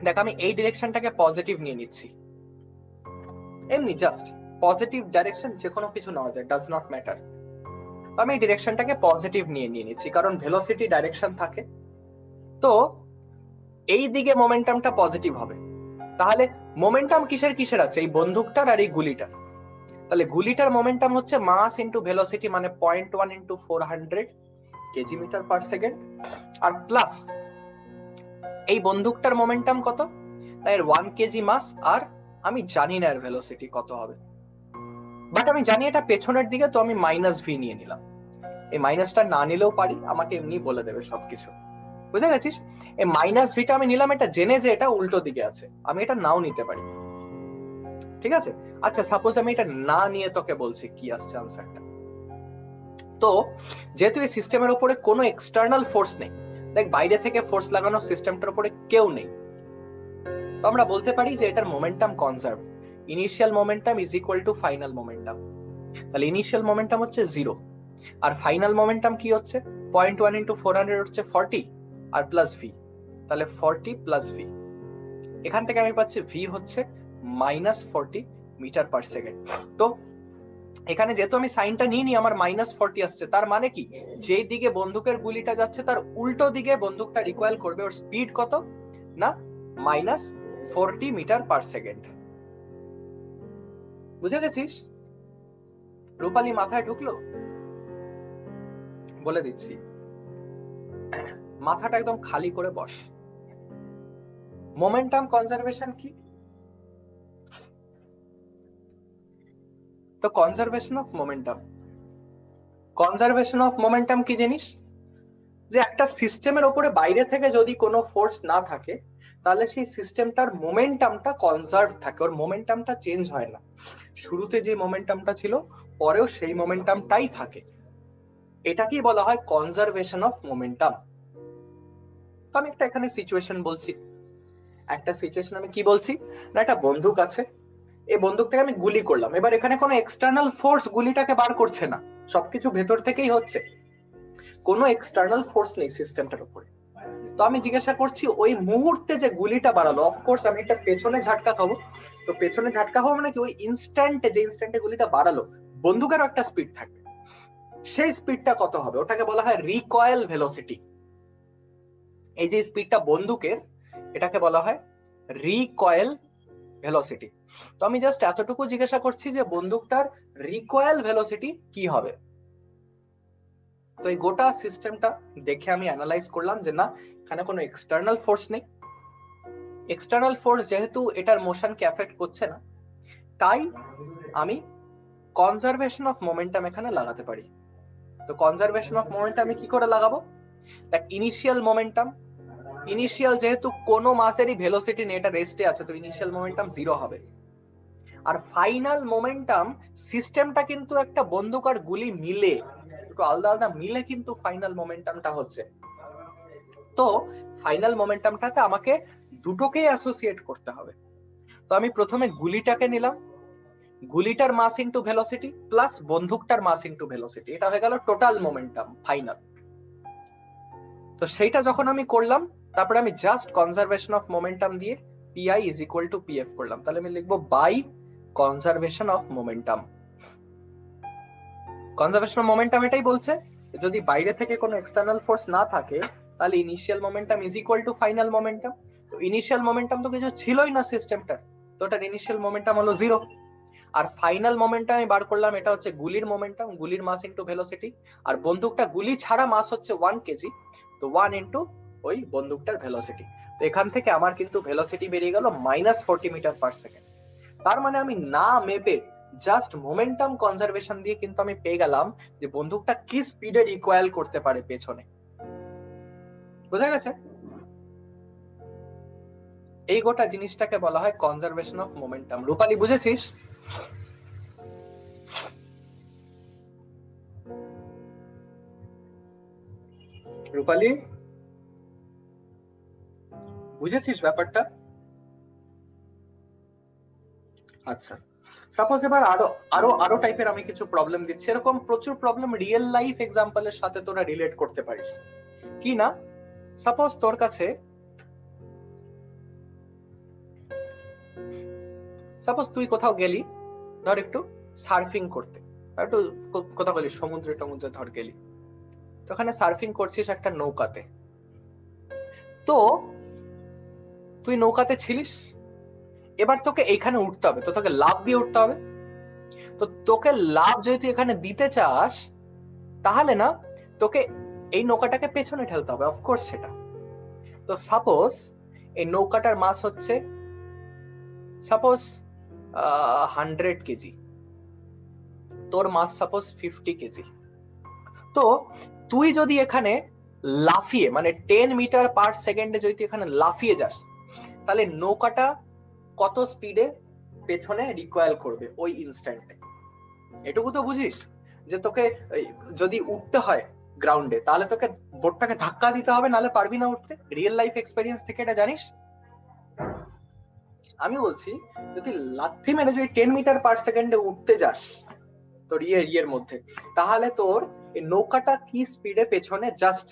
দেখ, আমি এই ডিরেকশনটাকে পজিটিভ নিয়ে নিচ্ছি, এমনি জাস্ট পজিটিভ ডাইরেকশন, যে কোনো কিছু নেওয়া যায়, ডাজ নট ম্যাটার। আমি এই ডিরেকশনটাকে পজিটিভ নিয়ে নিচ্ছি, কারণ ভেলোসিটি ডাইরেকশন থাকে। তো এই দিকে মোমেন্টামটা পজিটিভ হবে। তাহলে মোমেন্টাম কিসের আছে? এই বন্দুকটার আর এই গুলিটার। তাহলে গুলিটার মোমেন্টাম হচ্ছে মাস ইন্টু ভেলোসিটি, মানে 0.1 into 400 KG metre per second. আর প্লাস এই বন্দুকটার মোমেন্টাম কত? এর 1 কেজি মাস, আর আমি জানি না এর ভেলোসিটি কত হবে, বাট আমি জানি এটা পেছনের দিকে, তো আমি মাইনাস ভি নিয়ে নিলাম। এই মাইনাসটা না নিলেও পারি, আমাকে এমনি বলে দেবে সবকিছু। বুঝে গেছিস? এই মাইনাস ভিটা আমি নিলাম এটা জেনে যে এটা উল্টো দিকে আছে, আমি এটা নাও নিতে পারি। ঠিক আছে? আচ্ছা, সাপোজ আমি এটা না নিয়ে তোকে বলছি কি আসছে আনসারটা। তো যেহেতু এই সিস্টেমের উপরে কোনো এক্সটার্নাল ফোর্স নেই, দেখ বাইরে থেকে ফোর্স লাগানো সিস্টেমটার উপরে কেউ নেই, তো আমরা বলতে পারি যে এটার momentum conserve. Initial momentum is equal two final momentum. তাহলে ইনিশিয়াল মোমেন্টাম হচ্ছে 0, আর ফাইনাল মোমেন্টাম কি হচ্ছে? 0.1 ইন্টু 400 হচ্ছে 40 আর প্লাস ভি, তাহলে 40 প্লাস ভি, এখান থেকে আমি পাচ্ছি ভি হচ্ছে -40 মিটার পার সেকেন্ড। তো এখানে যেহেতু আমি সাইনটা নিইনি, আমার -40 আসছে, তার মানে কি যেই দিকে বন্দুকের গুলিটা যাচ্ছে তার উল্টো দিকে বন্দুকটা রিকয়েল করবে। ওর স্পিড কত না -40 মিটার পার সেকেন্ড। বুঝে গেছিস? রূপালী মাথায় ঢুকলো? বলে দিচ্ছি, মাথাটা একদম খালি করে বস। মোমেন্টাম কনজারভেশন কি? তো conservation of momentum, conservation of momentum কি জিনিস? যে একটা সিস্টেমের উপরে বাইরে থেকে যদি কোনো ফোর্স না থাকে তাহলে সেই সিস্টেমটার মোমেন্টামটা কনজার্ভ থাকে, ওর মোমেন্টামটা চেঞ্জ হয় না। শুরুতে যে মোমেন্টামটা ছিল পরেও সেই মোমেন্টামটাই থাকে, এটাকেই বলা হয় কনজারভেশন অফ মোমেন্টাম। তো আমি একটা এখানে সিচুয়েশন বলছি, একটা সিচুয়েশন আমি কি বলছি না, একটা বন্দুক আছে, এই বন্দুক থেকে আমি গুলি করলাম, এবার এখানে কোনো এক্সটার্নাল ফোর্স গুলিটাকে বার করছে না, সবকিছু ভেতর থেকেই হচ্ছে, কোনো এক্সটার্নাল ফোর্স নেই সিস্টেমটার উপরে। তো আমি জিজ্ঞাসা করছি ওই মুহূর্তে যে গুলিটা বাড়ালো, অফকোর্স আমি একটা পেছনে ঝাটকা খাবো, তো পেছনে ঝাটকা খাবো মানে কি ওই ইনস্ট্যান্টে, যে ইনস্ট্যান্টে গুলিটা বাড়ালো বন্দুকেরও একটা স্পিড থাকবে, সেই স্পিডটা কত হবে? ওটাকে বলা হয় রিকয়েল ভেলোসিটি। এই যে স্পিডটা বন্দুকের, এটাকে বলা হয় রিকয়েল ভেলোসিটি। তো আমি জাস্ট এতটুকু জিজ্ঞাসা করছি যে বন্দুকটার রিকয়েল ভেলোসিটি কি হবে। তো এই গোটা সিস্টেমটা দেখে আমি অ্যানালাইজ করলাম যে না, এখানে কোনো এক্সটার্নাল ফোর্স নেই, এক্সটার্নাল ফোর্স যেহেতু এটার মোশনকে এফেক্ট করছে না, তাই আমি কনজারভেশন অফ মোমেন্টাম এখানে লাগাতে পারি। তো কনজারভেশন অফ মোমেন্টাম আমি কি করে লাগাবো? দেখ, ইনিশিয়াল মোমেন্টাম, ইনিশিয়াল যেহেতু কোনো মাসেরই ভেলোসিটি নেই, এটা রেস্টে আছে, তো ইনিশিয়াল মোমেন্টাম 0 হবে। আর ফাইনাল মোমেন্টাম, সিস্টেমটা কিন্তু একটা বন্দুক আর গুলি মিলে, একটু আলাদা আলাদা মিলে কিন্তু ফাইনাল মোমেন্টামটা হচ্ছে। তো ফাইনাল মোমেন্টামটাতে আমাকে দুটোকেই অ্যাসোসিয়েট করতে হবে। তো আমি প্রথমে গুলিটাকে নিলাম, গুলিটার মাস ইনটু ভেলোসিটি প্লাস বন্দুকটার মাস ইনটু ভেলোসিটি, এটা হয়ে গেল টোটাল মোমেন্টাম ফাইনাল। তো সেইটা যখন আমি করলাম, তারপরে আমি জাস্ট কনজারভেশন অফ মোমেন্টাম দিয়ে PI is equal to PF করলাম, তাহলে আমি লিখবো by conservation of momentum. Conservation of momentum এটাই বলছে যদি বাইরে থেকে কোনো এক্সটার্নাল ফোর্স না থাকে তাহলে initial momentum is equal two final momentum. তো ইনিশিয়াল মোমেন্টাম তো কিছু ছিলই না সিস্টেমটার, তো ওটার ইনিশিয়াল মোমেন্টাম হলো 0। আর ফাইনাল মোমেন্টাম আমি বার করলাম, এটা হচ্ছে গুলির মোমেন্টাম, গুলির মাস ইনটু ভেলোসিটি, আর বন্দুকটা গুলি ছাড়া মাস হচ্ছে 1 কেজি, তো 1 ইনটু ওই বন্দুকটার ভেলোসিটি। তো এখান থেকে আমার কিন্তু ভেলোসিটি বেরিয়ে গেল -40 মিটার পার সেকেন্ড। তার মানে আমি না মেপে জাস্ট মোমেন্টাম কনজারভেশন দিয়ে কিন্তু আমি পেয়ে গেলাম যে বন্দুকটা কি স্পিডে রিকয়েল করতে পারে পেছনে। বোঝা গেছে? এই গোটা জিনিসটাকে বলা হয় কনজারভেশন অফ মোমেন্টাম। রূপালী, বুঝেছিস? রূপালী, বুঝেছিস ব্যাপারটা? আচ্ছা, সাপোজ এবার আরো আরো আরো টাইপের আমি কিছু প্রবলেম দিচ্ছি, এরকম প্রচুর প্রবলেম রিয়েল লাইফ এক্সাম্পলের সাথে তোরা রিলেট করতে পারিস। কি না, সাপোজ তোর কাছে, সাপোজ তুই কোথাও গেলি, ধর একটু সার্ফিং করতে, একটু কোথাও গেলি সমুদ্রে টমুদ্রে ধর গেলি, তো ওখানে সার্ফিং করছিস একটা নৌকাতে। তো তুই নৌকাতে ছিলিস, এবার তোকে এইখানে উঠতে হবে, তো তোকে লাফ দিয়ে উঠতে হবে। তো তোকে লাফ যদি তুই এখানে দিতে চাস তাহলে না তোকে এই নৌকাটাকে পেছনে ঠেলতে হবে, অফকোর্স সেটা। তো সাপোজ এই নৌকাটার মাস হচ্ছে সাপোজ 100 কেজি, তোর মাস সাপোজ 50 কেজি। তো তুই যদি এখানে লাফিয়ে মানে 10 মিটার পার সেকেন্ডে যদি তুই এখানে লাফিয়ে যাস, তাহলে নৌকাটা কত স্পিডে পেছনে রিকয়েল করবে ওই ইনস্ট্যান্টে? এটুকু তো বুঝিস যে তোকে যদি উঠতে হয় গ্রাউন্ডে তাহলে তোকে বোটটাকে ধাক্কা দিতে হবে, নাহলে পারবি না উঠতে। রিয়েল লাইফ এক্সপেরিয়েন্স থেকে এটা জানিস। আমি বলছি যদি লাথি মেরে যদি 10 মিটার পার সেকেন্ডে উঠতে যাস তোর ইয়ের মধ্যে, তাহলে তোর এই নৌকাটা কি স্পিডে পেছনে, জাস্ট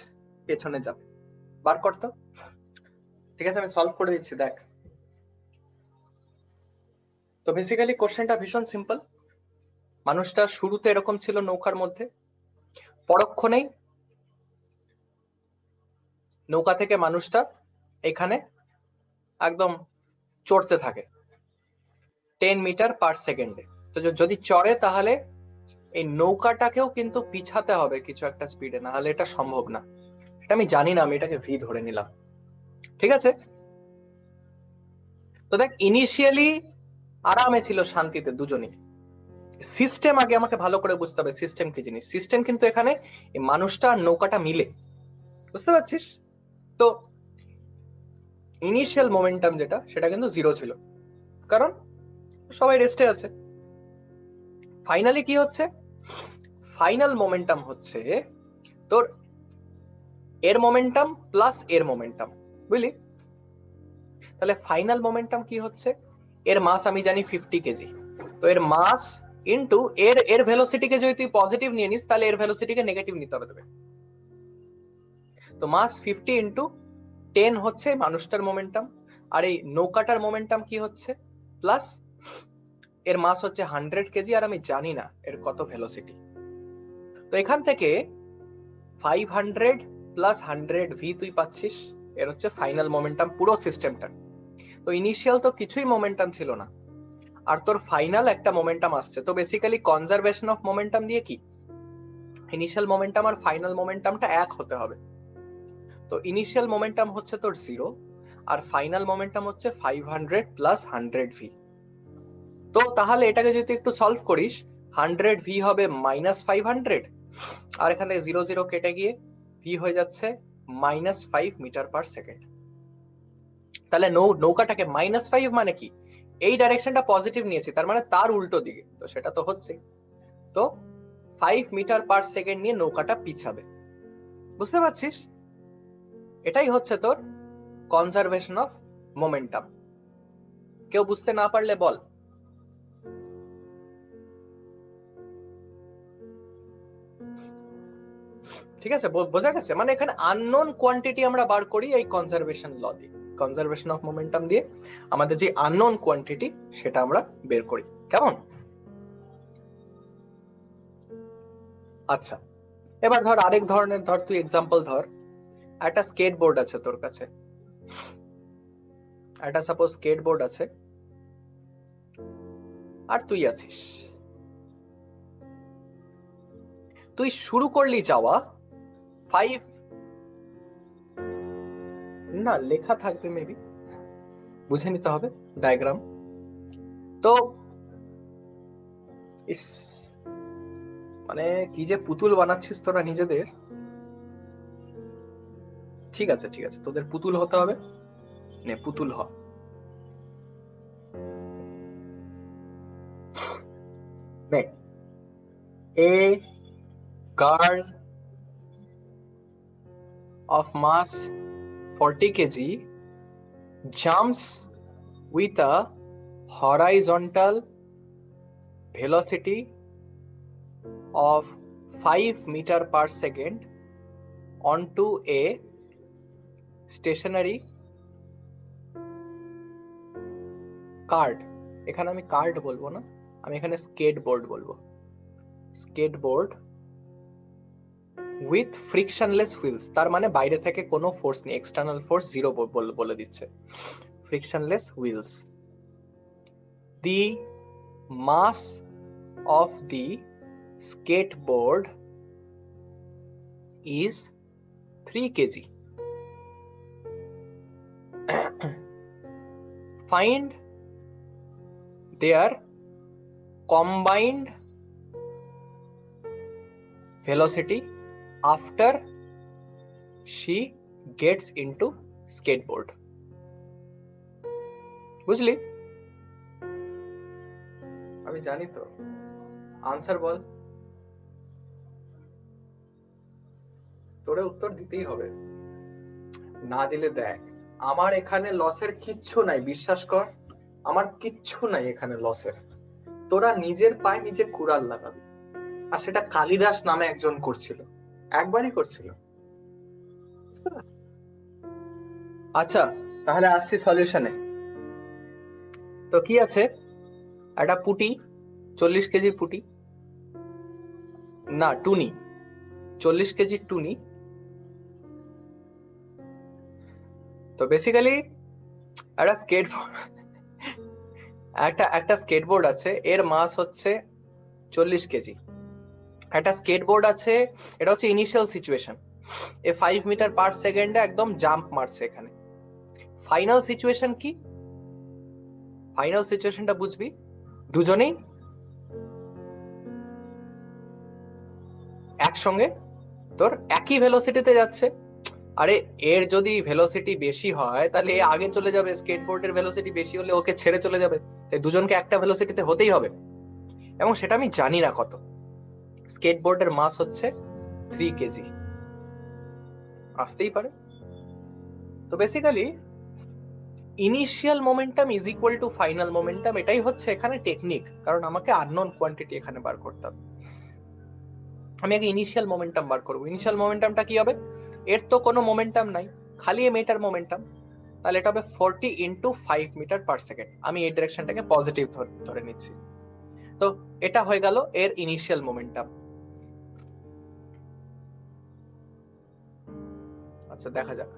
পেছনে যাবে, বার করতো। ঠিক আছে, আমি সলভ করে দিচ্ছি, দেখ। তো বেসিক্যালি কোশ্চেনটা ভীষণ সিম্পল। মানুষটা শুরুতে এরকম ছিল নৌকার মধ্যে, পরক্ষণেই নৌকা থেকে মানুষটা এখানে একদম চড়তে থাকে 10 মিটার পার সেকেন্ডে। তো যদি চড়ে তাহলে এই নৌকাটাকেও কিন্তু পিছাতে হবে কিছু একটা স্পিডে, না হলে এটা সম্ভব না। এটা আমি জানি না, আমি এটাকে ভি ধরে নিলাম। ঠিক আছে, তো দেখ ইনিশিয়ালি আরামে ছিল, শান্তিতে দুজনই। সিস্টেম আগে আমাকে ভালো করে বুঝতে হবে, সিস্টেম কি জিনিস। সিস্টেম কিন্তু এখানে এই মানুষটা আর নৌকাটা মিলে, বুঝতে পারছিস? তো ইনিশিয়াল মোমেন্টাম যেটা, সেটা কিন্তু 0 ছিল, কারণ সবাই রেস্টে আছে। ফাইনালি কি হচ্ছে, ফাইনাল মোমেন্টাম হচ্ছে তোর এর মোমেন্টাম প্লাস এর মোমেন্টাম, বুঝলি? তাহলে ফাইনাল মোমেন্টাম কি হচ্ছে, এর মাস আমি জানি 50 কেজি, তো এর মাস ইনটু এর ভেলোসিটিকে যদি তুই পজিটিভ নিয়ে নিস, তাহলে এর ভেলোসিটিকে নেগেটিভ নিতে হবে তোকে। তো মাস 50 ইনটু 10 হচ্ছে মানুষটার মোমেন্টাম, আর এই নৌকাটার মোমেন্টাম কি হচ্ছে, প্লাস এর মাস হচ্ছে 100 কেজি, আর আমি জানি না এর কত ভেলোসিটি। তো এখান থেকে 500 প্লাস 100 ভি তুই পাচ্ছিস, এর হচ্ছে ফাইনাল মোমেন্টাম পুরো সিস্টেমটা। তো ইনিশিয়াল তো কিছুই মোমেন্টাম ছিল না, আর তোর ফাইনাল একটা মোমেন্টাম আসছে। তো বেসিক্যালি কনজারভেশন অফ মোমেন্টাম দিয়ে কি, ইনিশিয়াল মোমেন্টাম আর ফাইনাল মোমেন্টামটা এক হতে হবে। তো ইনিশিয়াল মোমেন্টাম হচ্ছে তোর 0, আর ফাইনাল মোমেন্টাম হচ্ছে 500 প্লাস 100 ভি। তো তাহলে এটাকে যদি একটু সলভ করিস, 100 ভি হবে -500, আর এখান থেকে 0 0 কেটে গিয়ে ভি হয়ে যাচ্ছে -5 মিটার পার সেকেন্ড। তাহলে নৌকাটাকে -5 মানে কি, এই ডাইরেকশনটা পজিটিভ নিয়েছি, তার মানে তার উল্টো দিকে, তো সেটা তো হচ্ছে। তো 5 মিটার পার সেকেন্ড নিয়ে নৌকাটা পিছাবে, বুঝতে পারছিস? এটাই হচ্ছে তোর কনজারভেশন অফ মোমেন্টাম। কেউ বুঝতে না পারলে বল। ঠিক আছে, বোঝা গেছে? মানে এখানে আননোন কোয়ান্টিটি আমরা বার করি এই কনজারভেশন ল দিয়ে, কনজারভেশন অফ মোমেন্টাম দিয়ে আমাদের যে আননোন কোয়ান্টিটি সেটা আমরা বের করি। কেমন? আচ্ছা, এবার ধর আরেক ধরনের, ধর তুই এক্সাম্পল ধর, একটা স্কেটবোর্ড আছে তোর কাছে, একটা সাপোজ স্কেটবোর্ড আছে, আর তুই আছিস। তুই শুরু করলি যাওয়া 5, না লেখা থাকবে মেবি, বুঝে নিতে হবে ডায়াগ্রাম। তো ইস, মানে কি যে পুতুল বানাচ্ছিস তোরা নিজেদের। ঠিক আছে ঠিক আছে, তোদের পুতুল হতে হবে, নে পুতুল হ। নে, a girl of mass 40 kg jumps with a horizontal velocity of 5 meter per second onto a stationary card. এখানে আমি কার্ড বলবো না, আমি এখানে স্কেটবোর্ড বলবো। স্কেটবোর্ড উইথ ফ্রিকশনলেস হুইলস, তার মানে বাইরে থেকে কোনো ফোর্স নেই, এক্সটার্নাল ফোর্স 0 বলে দিচ্ছে। Frictionless wheels. The mass of the skateboard is 3 kg. Find their combined velocity after she gets into skateboard. বুঝলি? আমি জানি তো, আনসার বল। তোরে উত্তর দিতেই হবে, না দিলে দেখ আমার এখানে লসের কিচ্ছু নাই, বিশ্বাস কর আমার কিচ্ছু নাই এখানে লসের। তোরা নিজের পায়ে নিজে কুড়াল লাগাবি। আর সেটা কালিদাস নামে একজন করছিল, একবারই করছিল। বুঝতে পারছো? আচ্ছা, তাহলে আসছি সলিউশনে। তো কি আছে, একটা পুটি, 40 কেজির পুটি, না টুনি, 40 কেজির টুনি। তো বেসিক্যালি একটা স্কেটবোর্ড, একটা স্কেটবোর্ড আছে, এর মাস হচ্ছে 40 কেজি। একটা স্কেটবোর্ড আছে, এটা হচ্ছে ইনিশিয়াল সিচুয়েশন, এ 5 মিটার পার সেকেন্ডে একদম জাম্প মারছে এখানে। ফাইনাল সিচুয়েশন কি? ফাইনাল সিচুয়েশনটা বুঝবি, দুজনেই একসঙ্গে তোর একই ভেলোসিটিতে যাচ্ছে। আরে এর যদি ভেলোসিটি বেশি হয় তাহলে এ আগে চলে যাবে, স্কেটবোর্ডের ভেলোসিটি বেশি হলে ওকে ছেড়ে চলে যাবে, তাই দুজনকে একটা ভেলোসিটিতে হতেই হবে। এবং সেটা আমি জানি না কত। স্কেটবোর্ডের মাস হচ্ছে 3 কেজি, আসতেই পারে। তো basically initial momentum is equal two final momentum, এটাই হচ্ছে এখানে টেকনিক, কারণ আমাকে আননোন কোয়ান্টিটি এখানে বার করতে হবে। আমি আগে ইনিশিয়াল মোমেন্টাম বার করবো। ইনিশিয়াল মোমেন্টামটা কি হবে? এর তো কোনো মোমেন্টাম নাই, খালি এই মেটার মোমেন্টাম, তাহলে এটা হবে 40 ইন্টু 5 মিটার পার সেকেন্ড। আমি এই ডিরেকশনটাকে পজিটিভ ধরে নিচ্ছি। তো এটা হয়ে গেল এর ইনিশিয়াল মোমেন্টাম। আচ্ছা দেখা যাক।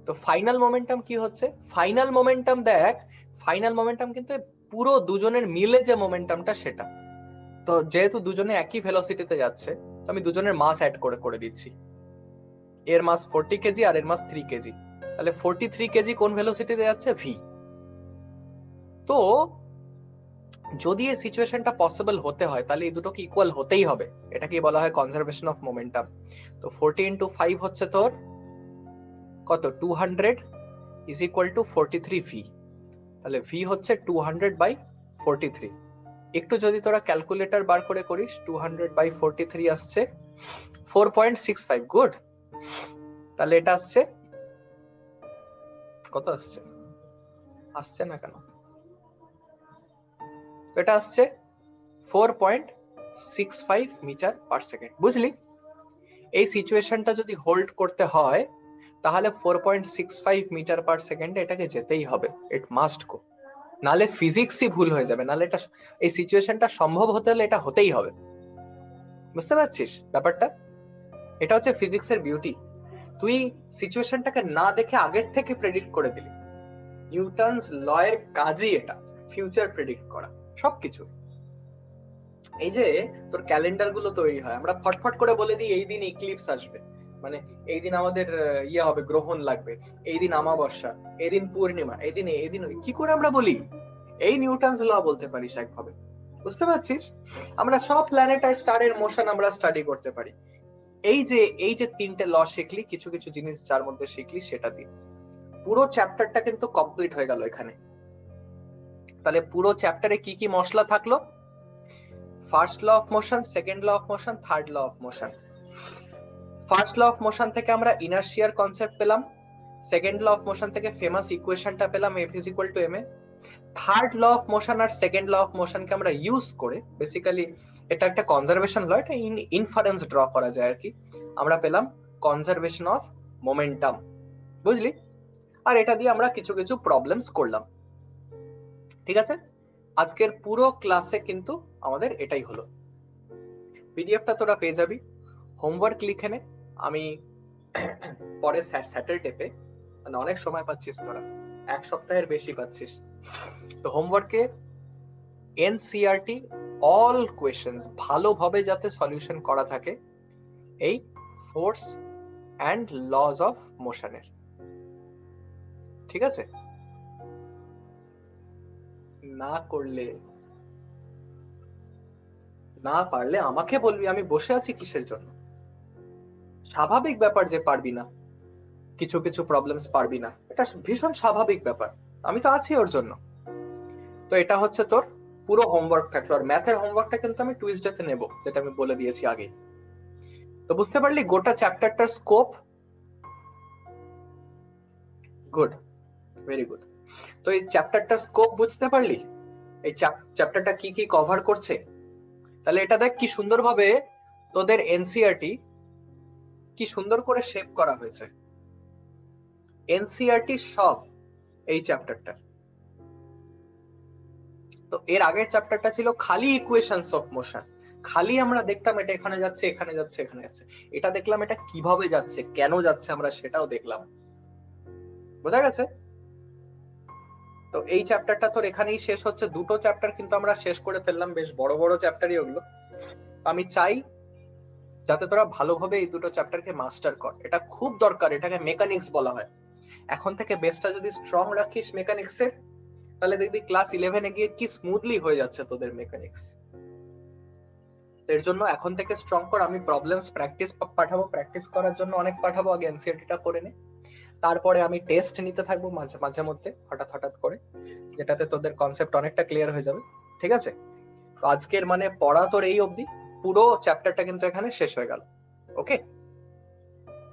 তো ফাইনাল মোমেন্টাম কি হচ্ছে? ফাইনাল মোমেন্টাম দেখ, ফাইনাল মোমেন্টাম কিন্তু পুরো দুজনের মিলে যে মোমেন্টামটা সেটা। তো যেহেতু দুজনে একই ভেলোসিটিতে যাচ্ছে, তো আমি দুজনের মাস অ্যাড করে করে দিচ্ছি। এর মাস 40 কেজি আর এর মাস 3 কেজি, তাহলে 43 কেজি কোন ভেলোসিটিতে যাচ্ছে? ভি। তো যদি এই সিচুয়েশনটা পসিবল হতে হয় তাহলে এই দুটোকে ইকুয়াল হতেই হবে, এটাকে বলা হয় কনজারভেশন অফ মোমেন্টাম। তো 40 ইন্টু 5 হচ্ছে তোর কত? 200 ইজ ইকুয়াল টু 43 ভি। তাহলে ভি হচ্ছে 200 বাই 43। একটু যদি তোরা ক্যালকুলেটর বার করে করিস, 200 বাই 43 আসছে 4.65। গুড। তাহলে এটা আসছে কত? আসছে না কেন? এটা আসছে 4.65 মিটার পার সেকেন্ড। বুঝলি? এই সিচুয়েশনটা যদি হোল্ড করতে হয় তাহলে 4.65 মিটার পার সেকেন্ডে এটাকে যেতেই হবে, ইট মাস্ট গো, নালে ফিজিক্সই ভুল হয়ে যাবে, নালে এটা, এই সিচুয়েশনটা সম্ভব হতে হলে এটা হতেই হবে। বুঝতে পারছিস ব্যাপারটা? এটা হচ্ছে ফিজিক্সের বিউটি। তুই সিচুয়েশনটাকে না দেখে আগের থেকে প্রেডিক্ট করে দিলি। নিউটনস ল এর কাজই এটা, ফিউচার প্রেডিক্ট করা সবকিছু। এই যে তোর ক্যালেন্ডার গুলো তৈরি হয়, আমরা ফটফট করে বলে দিই এই দিন ইক্লিপস আসবে, মানে এই দিন আমাদের ইয়ে হবে, গ্রহণ লাগবে, এই দিন অমাবস্যা, এই দিন পূর্ণিমা, এই দিন কি করে আমরা বলি? এই নিউটনস ল বলতে পারিস একভাবে। বুঝতে পারছিস? আমরা সব প্ল্যানেট আর স্টারের মোশন আমরা স্টাডি করতে পারি। এই যে তিনটে ল শিখলি, কিছু কিছু জিনিস যার মধ্যে শিখলি, সেটা দিয়ে পুরো চ্যাপ্টারটা কিন্তু কমপ্লিট হয়ে গেল এখানে। তাহলে পুরো চ্যাপ্টারে কি কি মশলা থাকলো? First law of motion, second law of motion, third law of motion. First law of motion থেকে আমরা ইনার্শিয়ার কনসেপ্ট পেলাম, সেকেন্ড ল অফ মোশন থেকে ফেমাস ইকুয়েশনটা পেলাম, F is equal to M A. Third law of motion আর second law of মোশনকে আমরা ইউজ করে, বেসিক্যালি এটা একটা কনজারভেশন ল, এটা ইনফারেন্স ড্র করা যায় আর কি, আমরা পেলাম কনজারভেশন অফ মোমেন্টাম। বুঝলি? আর এটা দিয়ে আমরা কিছু কিছু প্রবলেমস করলাম। ঠিক আছে? আজকের পুরো ক্লাসে কিন্তু আমাদের এটাই হলো। পিডিএফটা তোরা পেয়ে যাবি, হোমওয়ার্ক লিখে নে। আমি পরে স্যাটারডেতে, মানে অনেক সময় পাচ্ছিস তোরা, এক সপ্তাহের বেশি পাচ্ছিস, তো হোমওয়ার্কে এনসিইআরটি অল কোয়েশ্চেন্স ভালোভাবে যাতে সলিউশন করা থাকে এই ফোর্স অ্যান্ড লজ অফ মোশনের। ঠিক আছে? না করলে, না পারলে আমাকে বলবি, আমি বসে আছি কিসের জন্য। স্বাভাবিক ব্যাপার যে পারবি না, কিছু কিছু প্রবলেমস পারবি না, এটা ভীষণ স্বাভাবিক ব্যাপার, আমি তো আছি ওর জন্য। তো এটা হচ্ছে তোর পুরো হোমওয়ার্ক থাকলো, আর ম্যাথের হোমওয়ার্কটা কিন্তু আমি টুইসডেতে নেব, যেটা আমি বলে দিয়েছি আগে। তো বুঝতে পারলি গোটা চ্যাপ্টারটার স্কোপ? Good, very good. তো এই চ্যাপ্টারটার স্কোপ বুঝতে পারলি? এই চ্যাপ্টারটা কি কি কভার করছে? তাহলে এটা দেখ কি সুন্দরভাবে তোদের এনসিইআরটি কি সুন্দর করে শেপ করা হয়েছে। এনসিইআরটি সব এই চ্যাপ্টারটা। তো এর আগের চ্যাপ্টারটা ছিল খালি ইকুয়েশনস অফ মোশন, খালি আমরা দেখতাম এটা এখানে যাচ্ছে এখানে যাচ্ছে এখানে যাচ্ছে, এটা দেখলাম এটা কিভাবে যাচ্ছে কেন যাচ্ছে আমরা সেটাও দেখলাম। বোঝা গেছে? তো এই চ্যাপ্টারটা তোর এখানেই শেষ হচ্ছে, দুটো চ্যাপ্টার কিন্তু আমরা শেষ করে ফেললাম, বেশ বড় বড় চ্যাপ্টারই ওগুলো। আমি চাই যাতে তোরা ভালোভাবে এই দুটো চ্যাপ্টারকে মাস্টার কর, এটা খুব দরকার, এটাকে মেকানিক্স বলা হয়। এখন থেকে বেসটা যদি স্ট্রং রাখিস মেকানিক্সের, তাহলে দেখবি ক্লাস 11-এ গিয়ে কি স্মুথলি হয়ে যাচ্ছে তোদের মেকানিক্স। এর জন্য এখন থেকে স্ট্রং কর। আমি প্রবলেমস প্র্যাকটিস পাঠাবো, প্র্যাকটিস করার জন্য অনেক পাঠাবো, আগে এনসিইআরটিটা করে নে। তারপরে আমি টেস্ট নিতে থাকবো মাঝে মাঝে মধ্যে হঠাৎ করে, যেটাতে তোদের কনসেপ্ট অনেকটা ক্লিয়ার হয়ে যাবে। ঠিক আছে? তো আজকের মানে পড়া তোর এই অবধি, পুরো চ্যাপ্টারটা কিন্তু এখানে শেষ হয়ে গেল। ওকে?